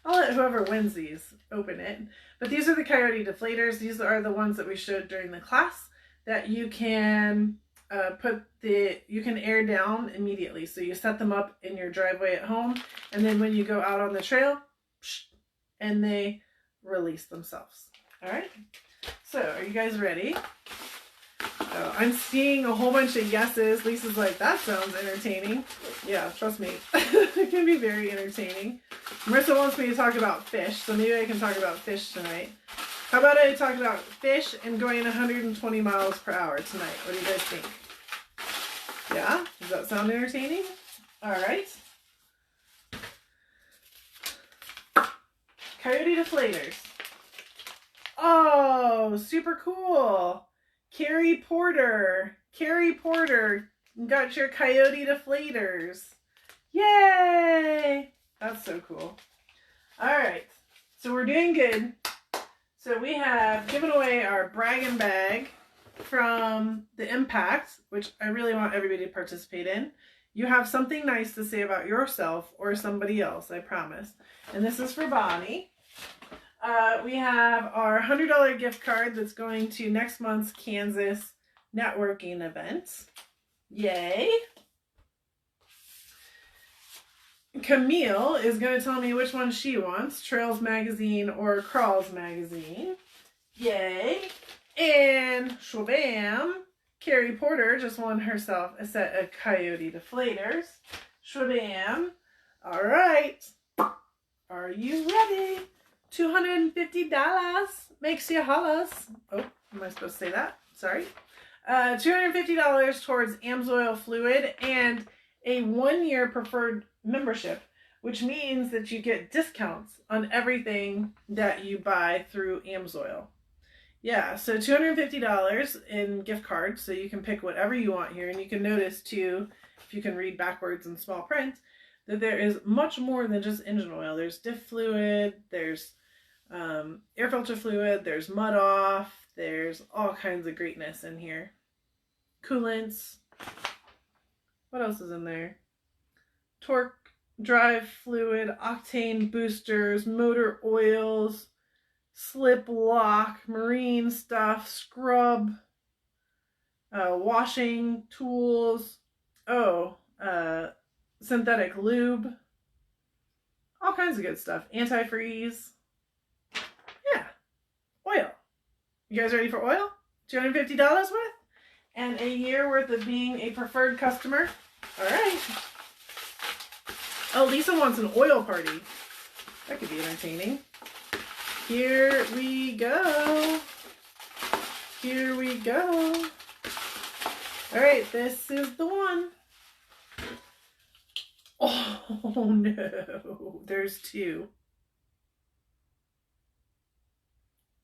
I'll let whoever wins these open it. But these are the Coyote Deflators. These are the ones that we showed during the class that you can you can air down immediately. So you set them up in your driveway at home, and then when you go out on the trail, and they release themselves. All right. So are you guys ready? Oh, I'm seeing a whole bunch of yeses. Lisa's like, that sounds entertaining. Yeah, trust me. It can be very entertaining. Marissa wants me to talk about fish, so maybe I can talk about fish tonight. How about I talk about fish and going 120 miles per hour tonight? What do you guys think? Yeah? Does that sound entertaining? All right. Coyote deflators. Oh, super cool. Carrie Porter, got your Coyote deflators. Yay! That's so cool. All right, so we're doing good. So we have given away our Braggin bag from the Impact, which I really want everybody to participate in. You have something nice to say about yourself or somebody else, I promise. And this is for Bonnie. We have our $100 gift card that's going to next month's Kansas networking event. Yay! Camille is going to tell me which one she wants, Trails Magazine or Crawls Magazine. Yay! And shwabam! Carrie Porter just won herself a set of Coyote deflators. Shwabam! All right. Are you ready? $250 makes you hollers. Oh, am I supposed to say that? Sorry. $250 towards AMSOIL fluid and a 1-year preferred membership, which means that you get discounts on everything that you buy through AMSOIL. Yeah, so $250 in gift cards, so you can pick whatever you want here. And you can notice too, if you can read backwards in small print, that there is much more than just engine oil. There's diff fluid, there's air filter fluid, there's mud off, there's all kinds of greatness in here. Coolants. What else is in there? Torque drive fluid, octane boosters, motor oils, slip lock, marine stuff, scrub, washing tools, synthetic lube, all kinds of good stuff. Antifreeze. Yeah. Oil. You guys ready for oil? $250 worth? And a year worth of being a preferred customer. All right. Oh, Lisa wants an oil party. That could be entertaining. Here we go. Here we go. All right, this is the one. Oh no, there's two.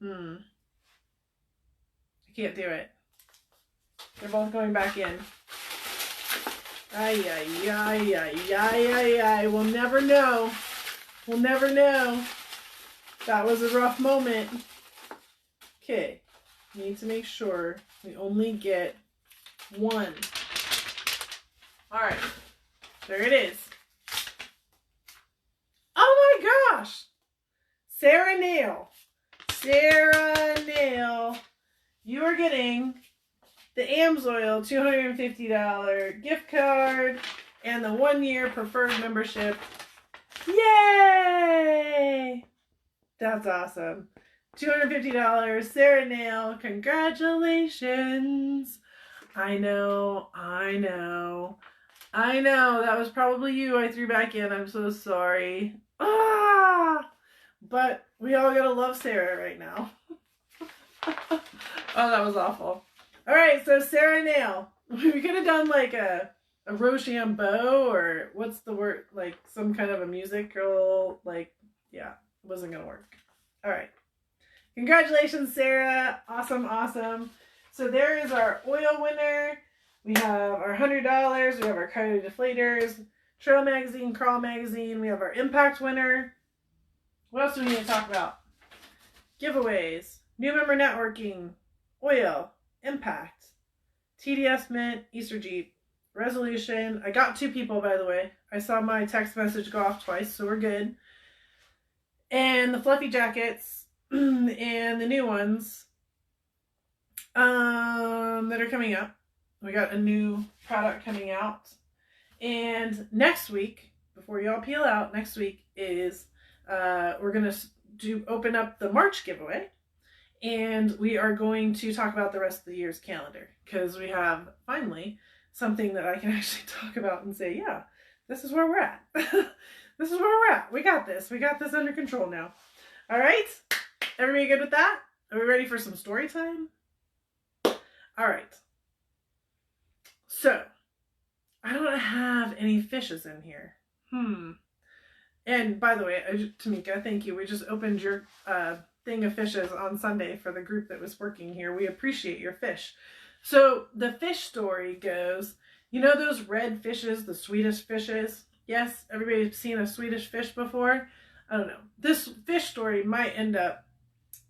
I can't do it. They're both going back in. Ay, ay, ay, ay, ay, ay, ay. We'll never know. We'll never know. That was a rough moment. Okay. Need to make sure we only get one. All right. There it is. Oh my gosh. Sarah Nail. Sarah Nail. You are getting the AMSOIL $250 gift card and the 1-year preferred membership. Yay! That's awesome. $250, Sarah Nail. Congratulations. I know. That was probably you I threw back in. I'm so sorry. But we all gotta love Sarah right now. Oh, that was awful. All right, so Sarah Nail. We could have done like a Rochambeau, or what's the word? Like some kind of a musical. Like, yeah, it wasn't gonna work. All right. Congratulations, Sarah. Awesome, awesome. So there is our oil winner. We have our $100. We have our Coyote deflators, Trail Magazine, Crawl Magazine. We have our Impact winner. What else do we need to talk about? Giveaways, new member networking, oil, Impact, TDS Mint, Easter Jeep, resolution. I got 2 people, by the way. I saw my text message go off twice, so we're good. And the fluffy jackets and the new ones that are coming up. We got a new product coming out. And next week, before y'all peel out, next week is we're going to open up the March giveaway. And we are going to talk about the rest of the year's calendar. Because we have, finally, something that I can actually talk about and say, yeah, this is where we're at. This is where we're at. We got this. We got this under control now. All right? Everybody good with that? Are we ready for some story time? All right. So, I don't have any fishes in here. And by the way, Tamika, thank you. We just opened your thing of fishes on Sunday for the group that was working here. We appreciate your fish. So, the fish story goes, you know those red fishes, the Swedish fishes? Yes, everybody's seen a Swedish fish before? I don't know. This fish story might end up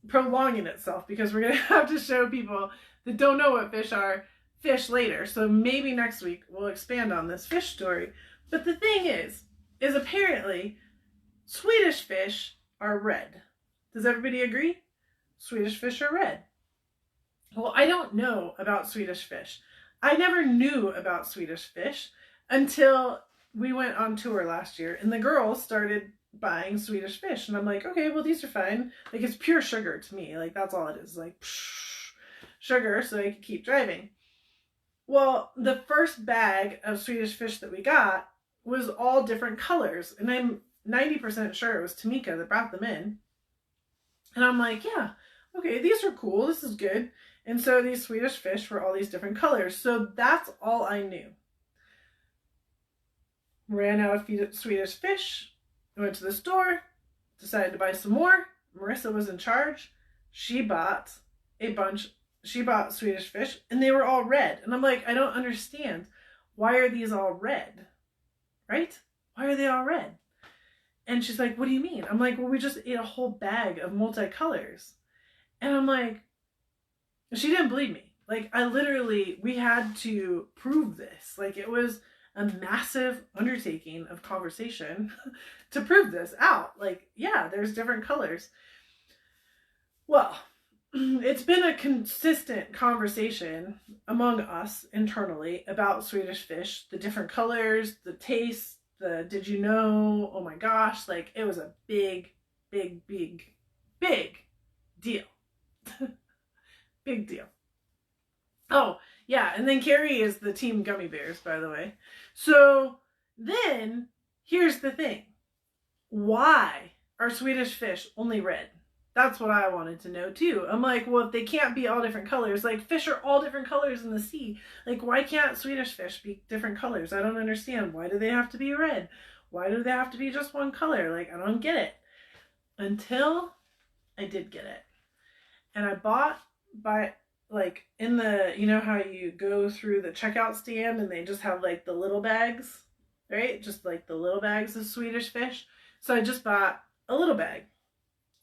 prolonging itself because we're going to have to show people that don't know what fish are fish later. So maybe next week we'll expand on this fish story. But the thing is apparently Swedish fish are red. Does everybody agree? Swedish fish are red. Well, I don't know about Swedish fish. I never knew about Swedish fish until we went on tour last year and the girls started buying Swedish fish. And I'm like, okay, well, these are fine. Like, it's pure sugar to me. Like, that's all it is. Like, sugar so I can keep driving. Well, the first bag of Swedish fish that we got was all different colors. And I'm 90% sure it was Tamika that brought them in. And I'm like, yeah, okay, these are cool. This is good. And so these Swedish fish were all these different colors. So that's all I knew. Ran out of Swedish fish. Went to the store. Decided to buy some more. Marissa was in charge. She bought Swedish fish and they were all red. And I'm like, I don't understand. Why are these all red? Right? Why are they all red? And she's like, what do you mean? I'm like, well, we just ate a whole bag of multicolors. And I'm like, she didn't believe me. Like, we had to prove this. Like, it was a massive undertaking of conversation to prove this out. Like, yeah, there's different colors. Well, it's been a consistent conversation among us internally about Swedish fish, the different colors, the taste, did you know, oh my gosh, like it was a big, big, big, big deal. Big deal. Oh, yeah, and then Carrie is the team gummy bears, by the way. So then, here's the thing. Why are Swedish fish only red? That's what I wanted to know too. I'm like, well, if they can't be all different colors, like fish are all different colors in the sea. Like, why can't Swedish fish be different colors? I don't understand. Why do they have to be red? Why do they have to be just one color? Like, I don't get it. Until I did get it. And I bought like in the, you know how you go through the checkout stand and they just have like the little bags, right? Just like the little bags of Swedish fish. So I just bought a little bag.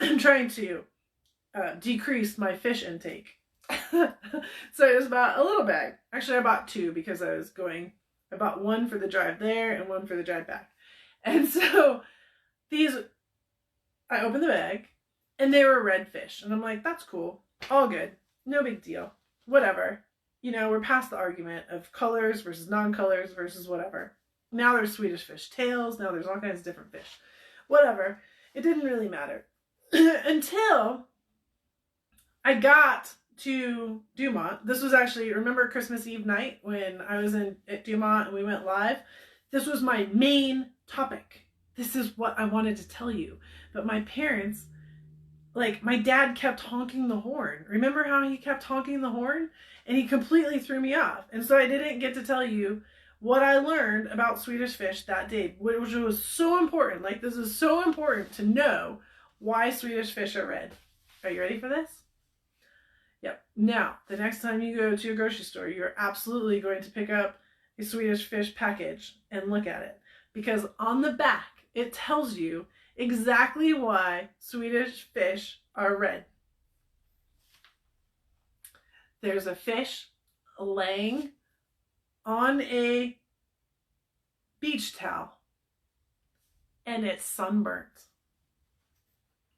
I'm trying to decrease my fish intake. So I just bought a little bag. Actually, I bought two because I bought one for the drive there and one for the drive back. And so I opened the bag and they were red fish. And I'm like, that's cool. All good. No big deal. Whatever. You know, we're past the argument of colors versus non-colors versus whatever. Now there's Swedish fish tails. Now there's all kinds of different fish. Whatever. It didn't really matter. Until I got to Due.min. This was actually, remember Christmas Eve night when I was at Due.min and we went live? This was my main topic. This is what I wanted to tell you. But my parents, like, my dad kept honking the horn. Remember how he kept honking the horn? And he completely threw me off. And so I didn't get to tell you what I learned about Swedish fish that day, which was so important. Like, this is so important to know why Swedish fish are red. Are you ready for this? Yep. Now, the next time you go to a grocery store, you're absolutely going to pick up a Swedish fish package and look at it. Because on the back, it tells you exactly why Swedish fish are red. There's a fish laying on a beach towel and it's sunburnt.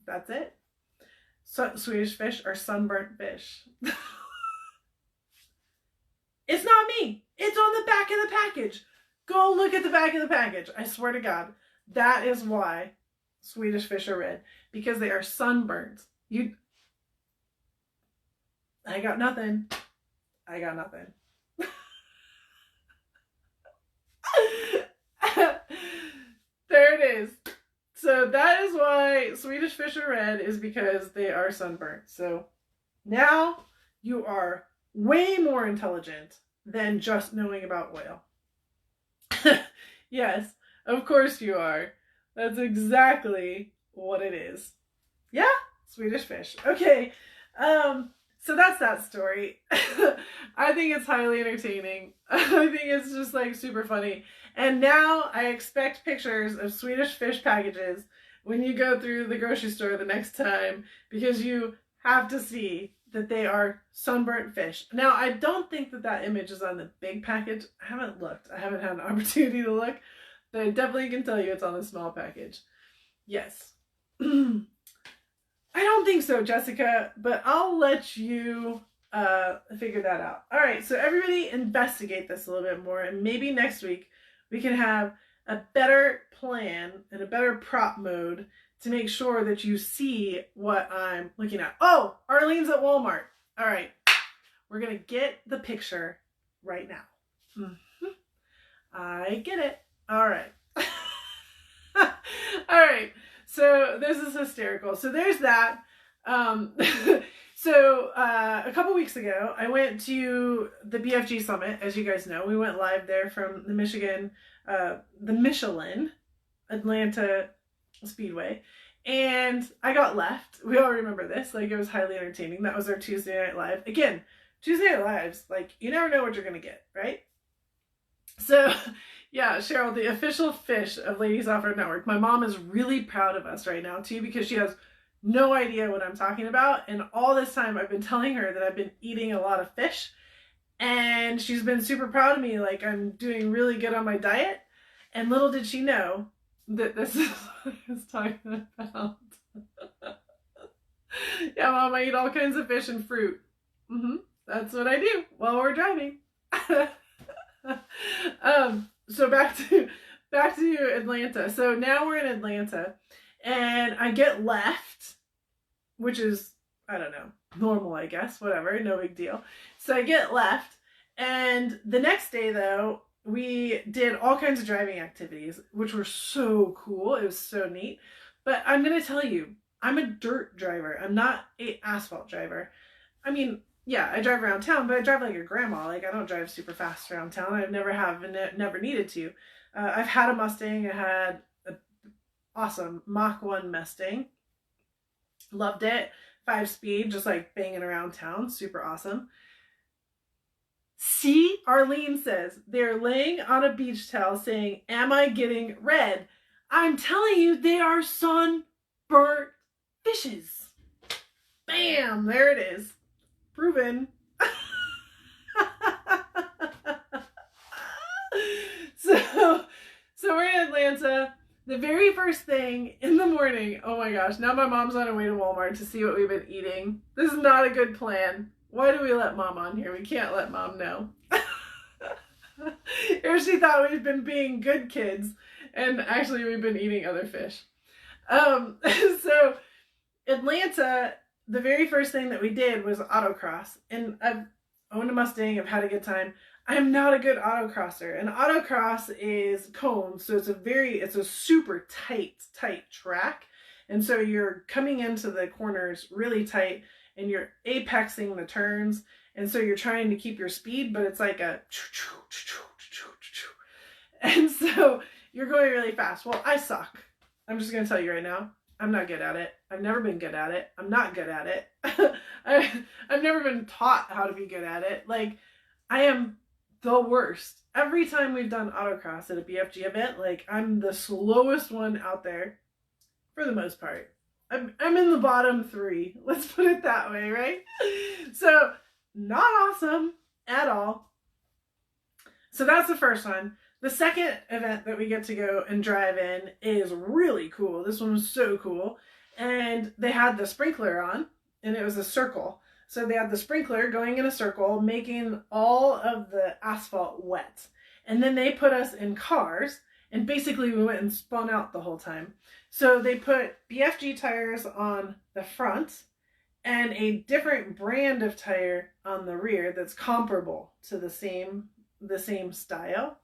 That's it. So, Swedish fish are sunburnt fish. It's not on me. It's on the back of the package. Go look at the back of the package. I swear to God. That is why Swedish fish are red. Because they are sunburned. I got nothing. I got nothing. There it is. So that is why Swedish fish are red, is because they are sunburnt. So now you are way more intelligent than just knowing about whale. Yes, of course you are. That's exactly what it is. Yeah, Swedish fish. Okay, so that's that story. I think it's highly entertaining. I think it's just like super funny. And now I expect pictures of Swedish fish packages when you go through the grocery store the next time, because you have to see that they are sunburnt fish. Now, I don't think that that image is on the big package. I haven't looked. I haven't had an opportunity to look, but I definitely can tell you it's on the small package. Yes. I don't think so, Jessica, but I'll let you figure that out. All right, so everybody investigate this a little bit more, and maybe next week we can have a better plan and a better prop mode to make sure that you see what I'm looking at. Oh, Arlene's at Walmart. All right, we're going to get the picture right now. I get it. All right. All right. So this is hysterical. So there's that. So a couple weeks ago, I went to the BFG Summit. As you guys know, we went live there from the Michelin Atlanta Speedway. And I got left. We all remember this. Like, it was highly entertaining. That was our Tuesday Night Live. Again, Tuesday Night Lives, like, you never know what you're going to get, right? So, yeah, Cheryl, the official fish of Ladies Offroad Network. My mom is really proud of us right now, too, because she has no idea what I'm talking about. And all this time, I've been telling her that I've been eating a lot of fish. And she's been super proud of me. Like, I'm doing really good on my diet. And little did she know that this is what I was talking about. Yeah, Mom, I eat all kinds of fish and fruit. That's what I do while we're driving. So back to Atlanta. So now we're in Atlanta, and I get left, which is, I don't know, normal, I guess, whatever, no big deal. So I get left, and the next day, though, we did all kinds of driving activities, which were so cool. It was so neat. But I'm going to tell you, I'm a dirt driver. I'm not an asphalt driver. I mean, yeah, I drive around town, but I drive like a grandma. Like, I don't drive super fast around town. I never have and never needed to. I've had a Mustang. I had an awesome Mach 1 Mustang. Loved it. 5-speed, just like banging around town. Super awesome. See, Arlene says, they're laying on a beach towel saying, am I getting red? I'm telling you, they are sunburnt fishes. Bam, there it is. Proven. So we're in Atlanta. The very first thing in the morning, oh my gosh, now my mom's on her way to Walmart to see what we've been eating. This is not a good plan. Why do we let Mom on here? We can't let Mom know. Or she thought we've been being good kids, and actually we've been eating other fish. So Atlanta, the very first thing that we did was autocross. And I've owned a Mustang. I've had a good time. I am not a good autocrosser. And autocross is cones, so it's a super tight track. And so you're coming into the corners really tight, and you're apexing the turns, and so you're trying to keep your speed, but it's like a and so you're going really fast. Well, I suck. I'm just gonna tell you right now, I'm not good at it. I've never been good at it. I'm not good at it. I've never been taught how to be good at it. Like, I am the worst. Every time we've done autocross at a BFG event, like, I'm the slowest one out there for the most part. I'm in the bottom 3. Let's put it that way, right? So, not awesome at all. So that's the first one. The second event that we get to go and drive in is really cool. This one was so cool. And they had the sprinkler on, and it was a circle. So they had the sprinkler going in a circle, making all of the asphalt wet. And then they put us in cars, and basically we went and spun out the whole time. So they put BFG tires on the front and a different brand of tire on the rear that's comparable to the same style.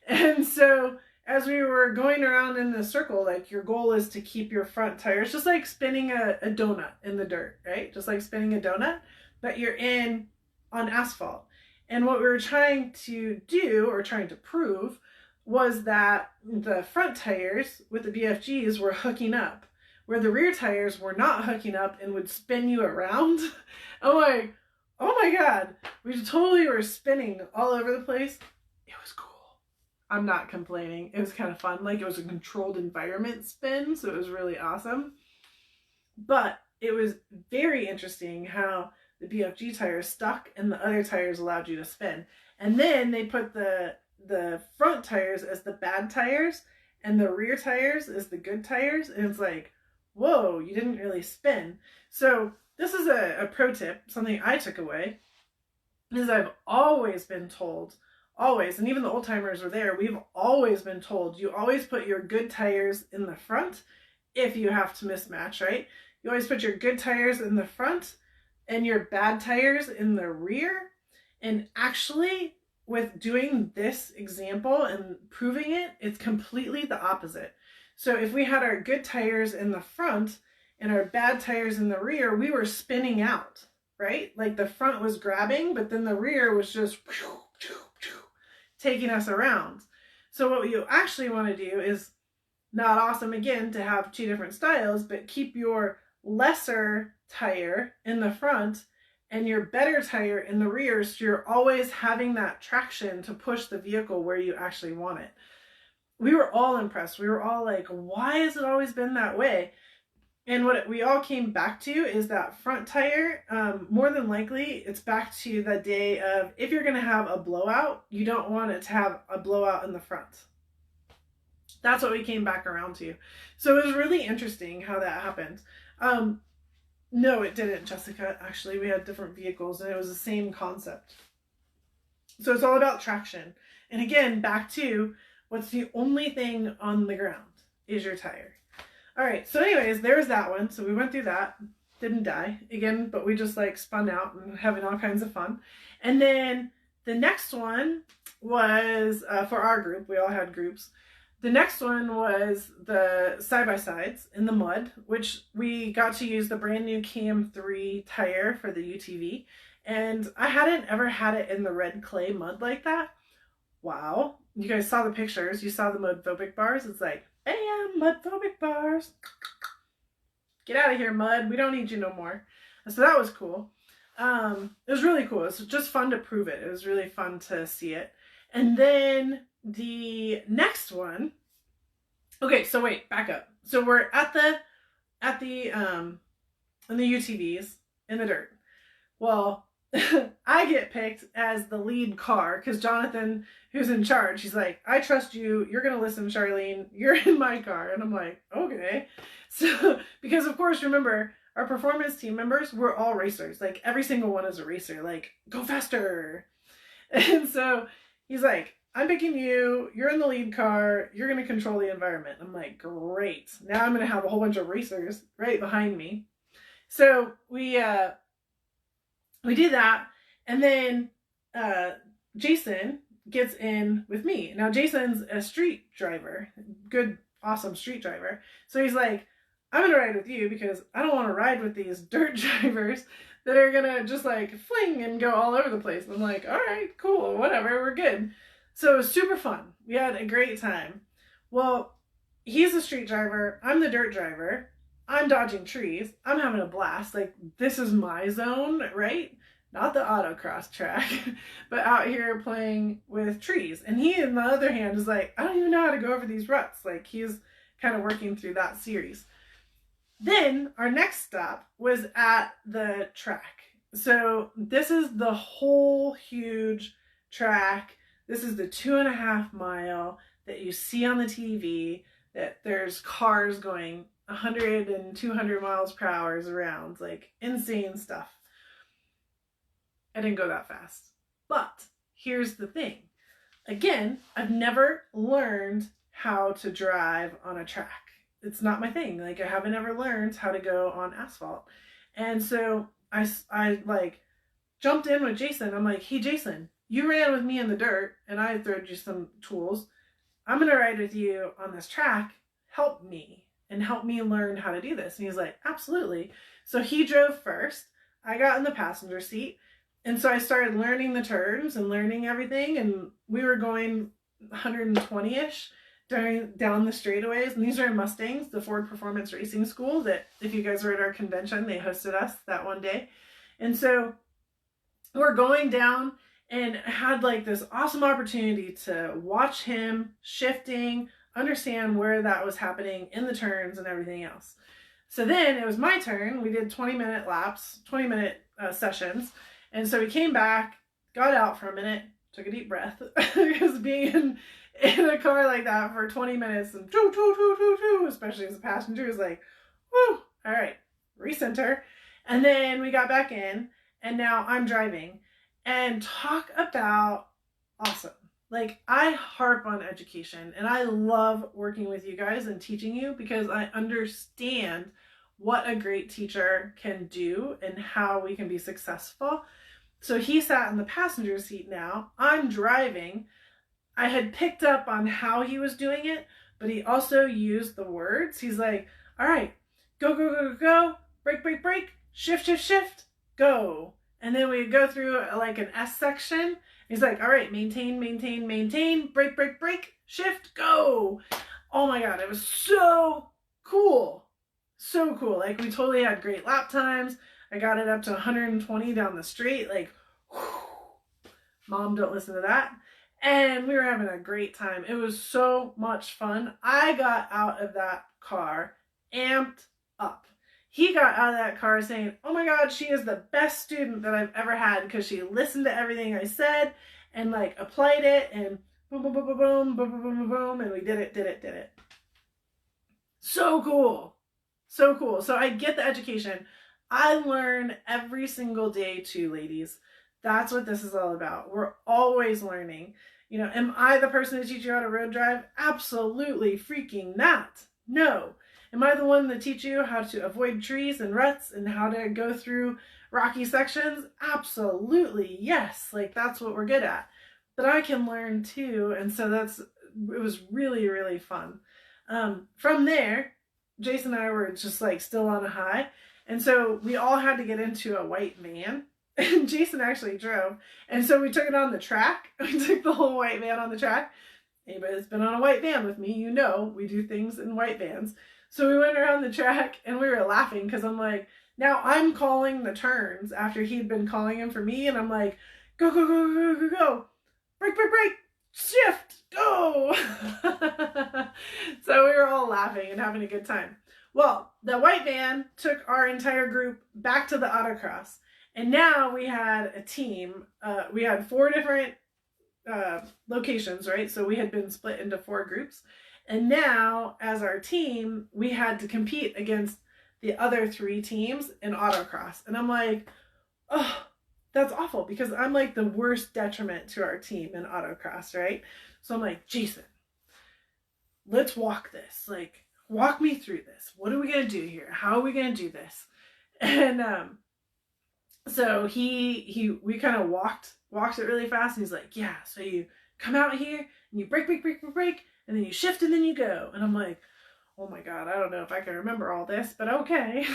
And so as we were going around in the circle, like, your goal is to keep your front tires, just like spinning a donut in the dirt, right? Just like spinning a donut, but you're on asphalt. And what we were trying to do, or trying to prove, was that the front tires with the BFGs were hooking up, where the rear tires were not hooking up and would spin you around. I'm like, oh my God, we totally were spinning all over the place. It was cool. I'm not complaining. It was kind of fun. Like, it was a controlled environment spin, so it was really awesome. But it was very interesting how the BFG tires stuck and the other tires allowed you to spin. And then they put the front tires as the bad tires and the rear tires as the good tires. And it's like, whoa, you didn't really spin. So this is a pro tip, something I took away, is I've always been told, always, and even the old timers were there, we've always been told, you always put your good tires in the front if you have to mismatch, right? You always put your good tires in the front and your bad tires in the rear. And actually, with doing this example and proving it, it's completely the opposite. So if we had our good tires in the front and our bad tires in the rear, we were spinning out, right? Like, the front was grabbing, but then the rear was just taking us around. So what you actually want to do is, not awesome again to have two different styles, but keep your lesser tire in the front and your better tire in the rear, so you're always having that traction to push the vehicle where you actually want it. We were all impressed. We were all like, why has it always been that way? And what we all came back to is that front tire, more than likely, it's back to the day of, if you're going to have a blowout, you don't want it to have a blowout in the front. That's what we came back around to. So it was really interesting how that happened. No, it didn't, Jessica. Actually, we had different vehicles and it was the same concept. So it's all about traction. And again, back to, what's the only thing on the ground is your tire. All right, so anyways, there's that one. So we went through that, didn't die again, but we just like spun out and having all kinds of fun. And then the next one was for our group. We all had groups. The next one was the side-by-sides in the mud, which we got to use the brand new Cam 3 tire for the UTV. And I hadn't ever had it in the red clay mud like that. Wow. You guys saw the pictures. You saw the mud-phobic bars. It's like, bam, mud-phobic bars. Get out of here, mud. We don't need you no more. So that was cool. It was really cool. It was just fun to prove it. It was really fun to see it. And then the next one, okay, so wait, back up. So we're at the in the UTVs in the dirt. Well, I get picked as the lead car because Jonathan, who's in charge, he's like, I trust you. You're going to listen, Charlene. You're in my car. And I'm like, okay. So, because of course, remember, our performance team members, we're all racers. Like, every single one is a racer. Like, go faster. And so he's like, I'm picking you. You're in the lead car. You're going to control the environment. I'm like, great. Now I'm going to have a whole bunch of racers right behind me. So we did that. And then Jason gets in with me. Now, Jason's a street driver. Good, awesome street driver. So he's like, I'm going to ride with you because I don't want to ride with these dirt drivers that are going to just like fling and go all over the place. And I'm like, all right, cool, whatever, we're good. So it was super fun. We had a great time. Well, he's a street driver. I'm the dirt driver. I'm dodging trees. I'm having a blast. Like, this is my zone, right? Not the autocross track, but out here playing with trees. And he, on the other hand, is like, I don't even know how to go over these ruts. Like, he's kind of working through that series. Then our next stop was at the track. So this is the whole huge track. This is the 2.5 mile that you see on the TV, that there's cars going 100 and 200 miles per hour around, like insane stuff. I didn't go that fast. But here's the thing. Again, I've never learned how to drive on a track. It's not my thing. Like, I haven't ever learned how to go on asphalt. And so I like jumped in with Jason. I'm like, hey, Jason, you ran with me in the dirt and I throwed you some tools. I'm going to ride with you on this track. Help me and help me learn how to do this. And he's like, absolutely. So he drove first. I got in the passenger seat. And so I started learning the turns and learning everything. And we were going 120-ish down the straightaways. And these are Mustangs, the Ford Performance Racing School that if you guys were at our convention, they hosted us that one day. And so we're going down and had like this awesome opportunity to watch him shifting, understand where that was happening in the turns and everything else. So then it was my turn. We did 20-minute laps, 20-minute sessions. And so we came back, got out for a minute, took a deep breath, because being in a car like that for 20 minutes, and especially as a passenger, is like, whoo, all right, recenter. And then we got back in, and now I'm driving. And talk about awesome. Like, I harp on education, and I love working with you guys and teaching you because I understand what a great teacher can do and how we can be successful. So he sat in the passenger seat now. I'm driving. I had picked up on how he was doing it, but he also used the words. He's like, all right, go, go, go, go, go, brake, brake, brake, shift, shift, shift, go. And then we go through like an S section. He's like, all right, maintain, maintain, maintain, brake, brake, brake, shift, go. Oh my God, it was so cool. So cool. Like, we totally had great lap times. I got it up to 120 down the street. Like, whew. Mom, don't listen to that. And we were having a great time. It was so much fun. I got out of that car amped up. He got out of that car saying, oh my God, she is the best student that I've ever had because she listened to everything I said and like applied it and boom, boom, boom, boom, boom, boom, boom, boom, boom, and we did it. So cool. So cool. So I get the education. I learn every single day too, ladies. That's what this is all about. We're always learning. You know, am I the person to teach you how to road drive? Absolutely freaking not. No. Am I the one to teach you how to avoid trees and ruts and how to go through rocky sections? Absolutely, yes. Like, that's what we're good at. But I can learn too, and so it was really, really fun. From there, Jason and I were just like still on a high, and so we all had to get into a white van, and Jason actually drove, and so we took it on the track. We took the whole white van on the track. Anybody that's been on a white van with me, you know we do things in white vans. So we went around the track and we were laughing because I'm like, now I'm calling the turns after he'd been calling them for me. And I'm like, go, go, go, go, go, go. Brake, brake, brake, shift, go. So we were all laughing and having a good time. Well, the white van took our entire group back to the autocross. And now we had a team. We had 4 different locations, right? So we had been split into 4 groups. And now, as our team, we had to compete against the other 3 teams in autocross. And I'm like, oh, that's awful because I'm like the worst detriment to our team in autocross, right? So I'm like, Jason, let's walk this. Like, walk me through this. What are we going to do here? How are we going to do this? And so we kind of walked it really fast. And he's like, yeah, so you come out here and you brake, brake, brake, brake, brake. And then you shift and then you go. And I'm like, oh my God, I don't know if I can remember all this, but okay.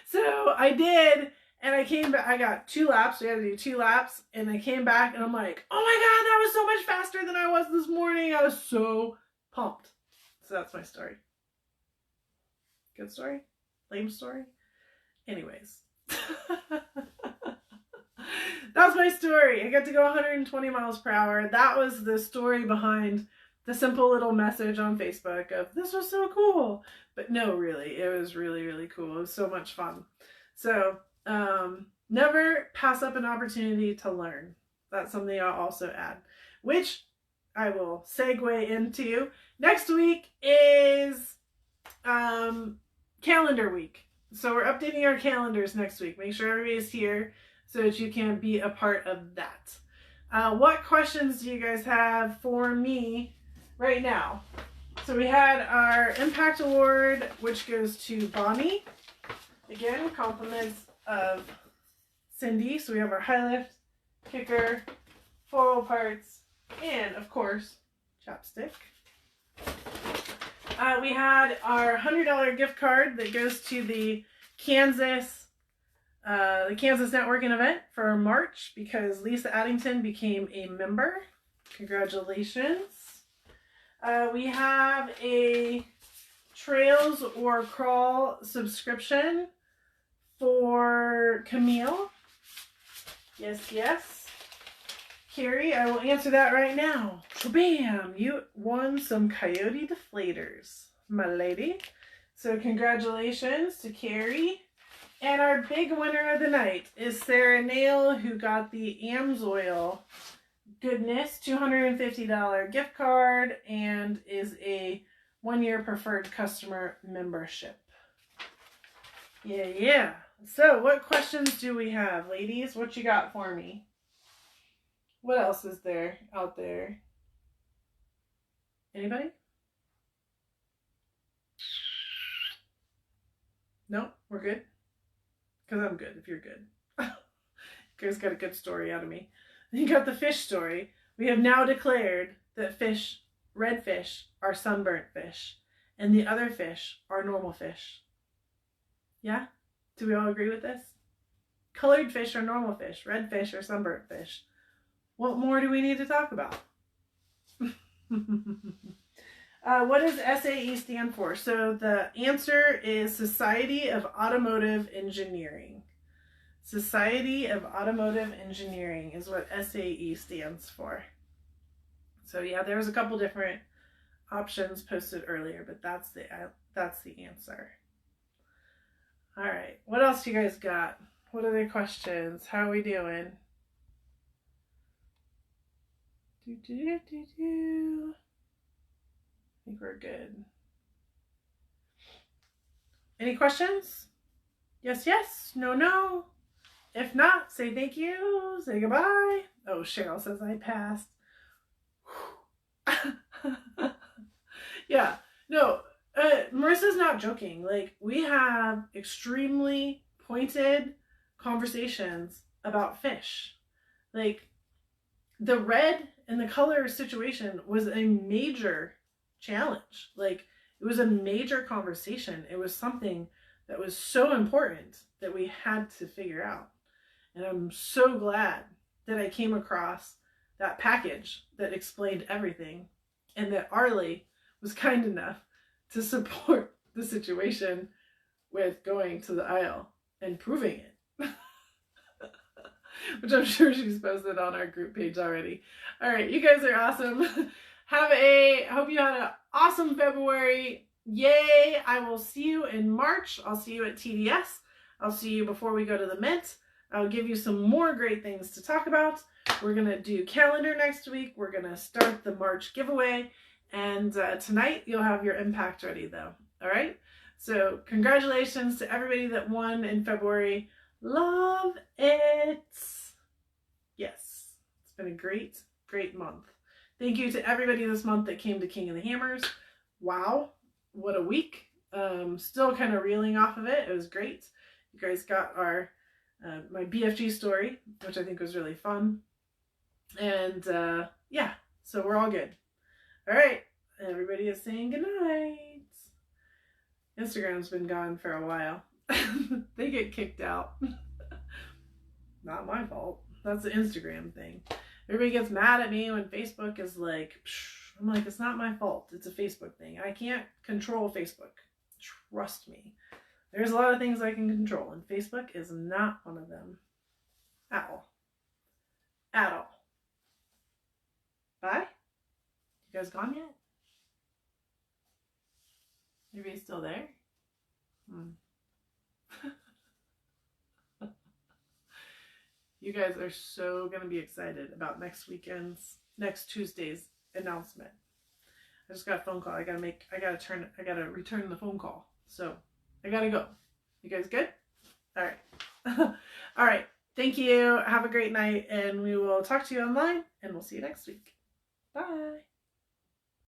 So I did. And I came back. I got 2 laps. We had to do 2 laps. And I came back and I'm like, oh my God, that was so much faster than I was this morning. I was so pumped. So that's my story. Good story? Lame story? Anyways. That's my story. I got to go 120 miles per hour. That was the story behind the simple little message on Facebook of this was so cool. But no, really, it was really, really cool. It was so much fun. So never pass up an opportunity to learn. That's something I'll also add, which I will segue into. Next week is calendar week. So we're updating our calendars next week. Make sure everybody's here. so that you can be a part of that. What questions do you guys have for me right now? So we had our Impact Award, which goes to Bonnie. Again, compliments of Cindy. So we have our high lift, kicker, floral parts, and of course, chapstick. We had our $100 gift card that goes to the Kansas networking event for March because Lisa Addington became a member. Congratulations. We have a Trails or Crawl subscription for Camille. Yes, yes. Carrie, I will answer that right now. Bam! You won some Coyote deflators, my lady. So congratulations to Carrie. And our big winner of the night is Sarah Nail, who got the AMSOIL goodness $250 gift card and is a 1-year preferred customer membership. Yeah. So what questions do we have, ladies? What you got for me? What else is there out there? Anybody? No, we're good? Because I'm good if you're good. You guys got a good story out of me. You got the fish story. We have now declared that fish, red fish, are sunburnt fish, and the other fish are normal fish. Yeah? Do we all agree with this? Colored fish are normal fish. Red fish are sunburnt fish. What more do we need to talk about? What does SAE stand for? So the answer is Society of Automotive Engineering. Society of Automotive Engineering is what SAE stands for. So yeah, there was a couple different options posted earlier, but that's the answer. All right, what else you guys got? What other questions? How are we doing? I think we're good. Any questions? Yes, yes. No, no. If not, say thank you. Say goodbye. Oh, Cheryl says I passed. Yeah. No, Marissa's not joking. Like, we have extremely pointed conversations about fish. Like, the red and the color situation was a major challenge. Like, it was a major conversation. It was something that was so important that we had to figure out. And I'm so glad that I came across that package that explained everything and that Arlie was kind enough to support the situation with going to the aisle and proving it. Which I'm sure she's posted on our group page already. All right, you guys are awesome. Hope you had an awesome February. Yay! I will see you in March. I'll see you at TDS. I'll see you before we go to the Mint. I'll give you some more great things to talk about. We're going to do calendar next week. We're going to start the March giveaway. And tonight you'll have your impact ready though. All right? So congratulations to everybody that won in February. Love it. Yes. It's been a great, great month. Thank you to everybody this month that came to King of the Hammers. Wow. What a week. Still kind of reeling off of it. It was great. You guys got our my BFG story, which I think was really fun. And yeah, so we're all good. All right. Everybody is saying goodnight. Instagram's been gone for a while. They get kicked out. Not my fault. That's the Instagram thing. Everybody gets mad at me when Facebook is like, psh. I'm like, it's not my fault. It's a Facebook thing. I can't control Facebook. Trust me. There's a lot of things I can control, and Facebook is not one of them. At all. At all. Bye? You guys gone yet? Everybody still there? You guys are so going to be excited about next Tuesday's announcement. I just got a phone call. I gotta return the phone call. So I gotta go. You guys good? All right. All right. Thank you. Have a great night, and we will talk to you online, and we'll see you next week. Bye.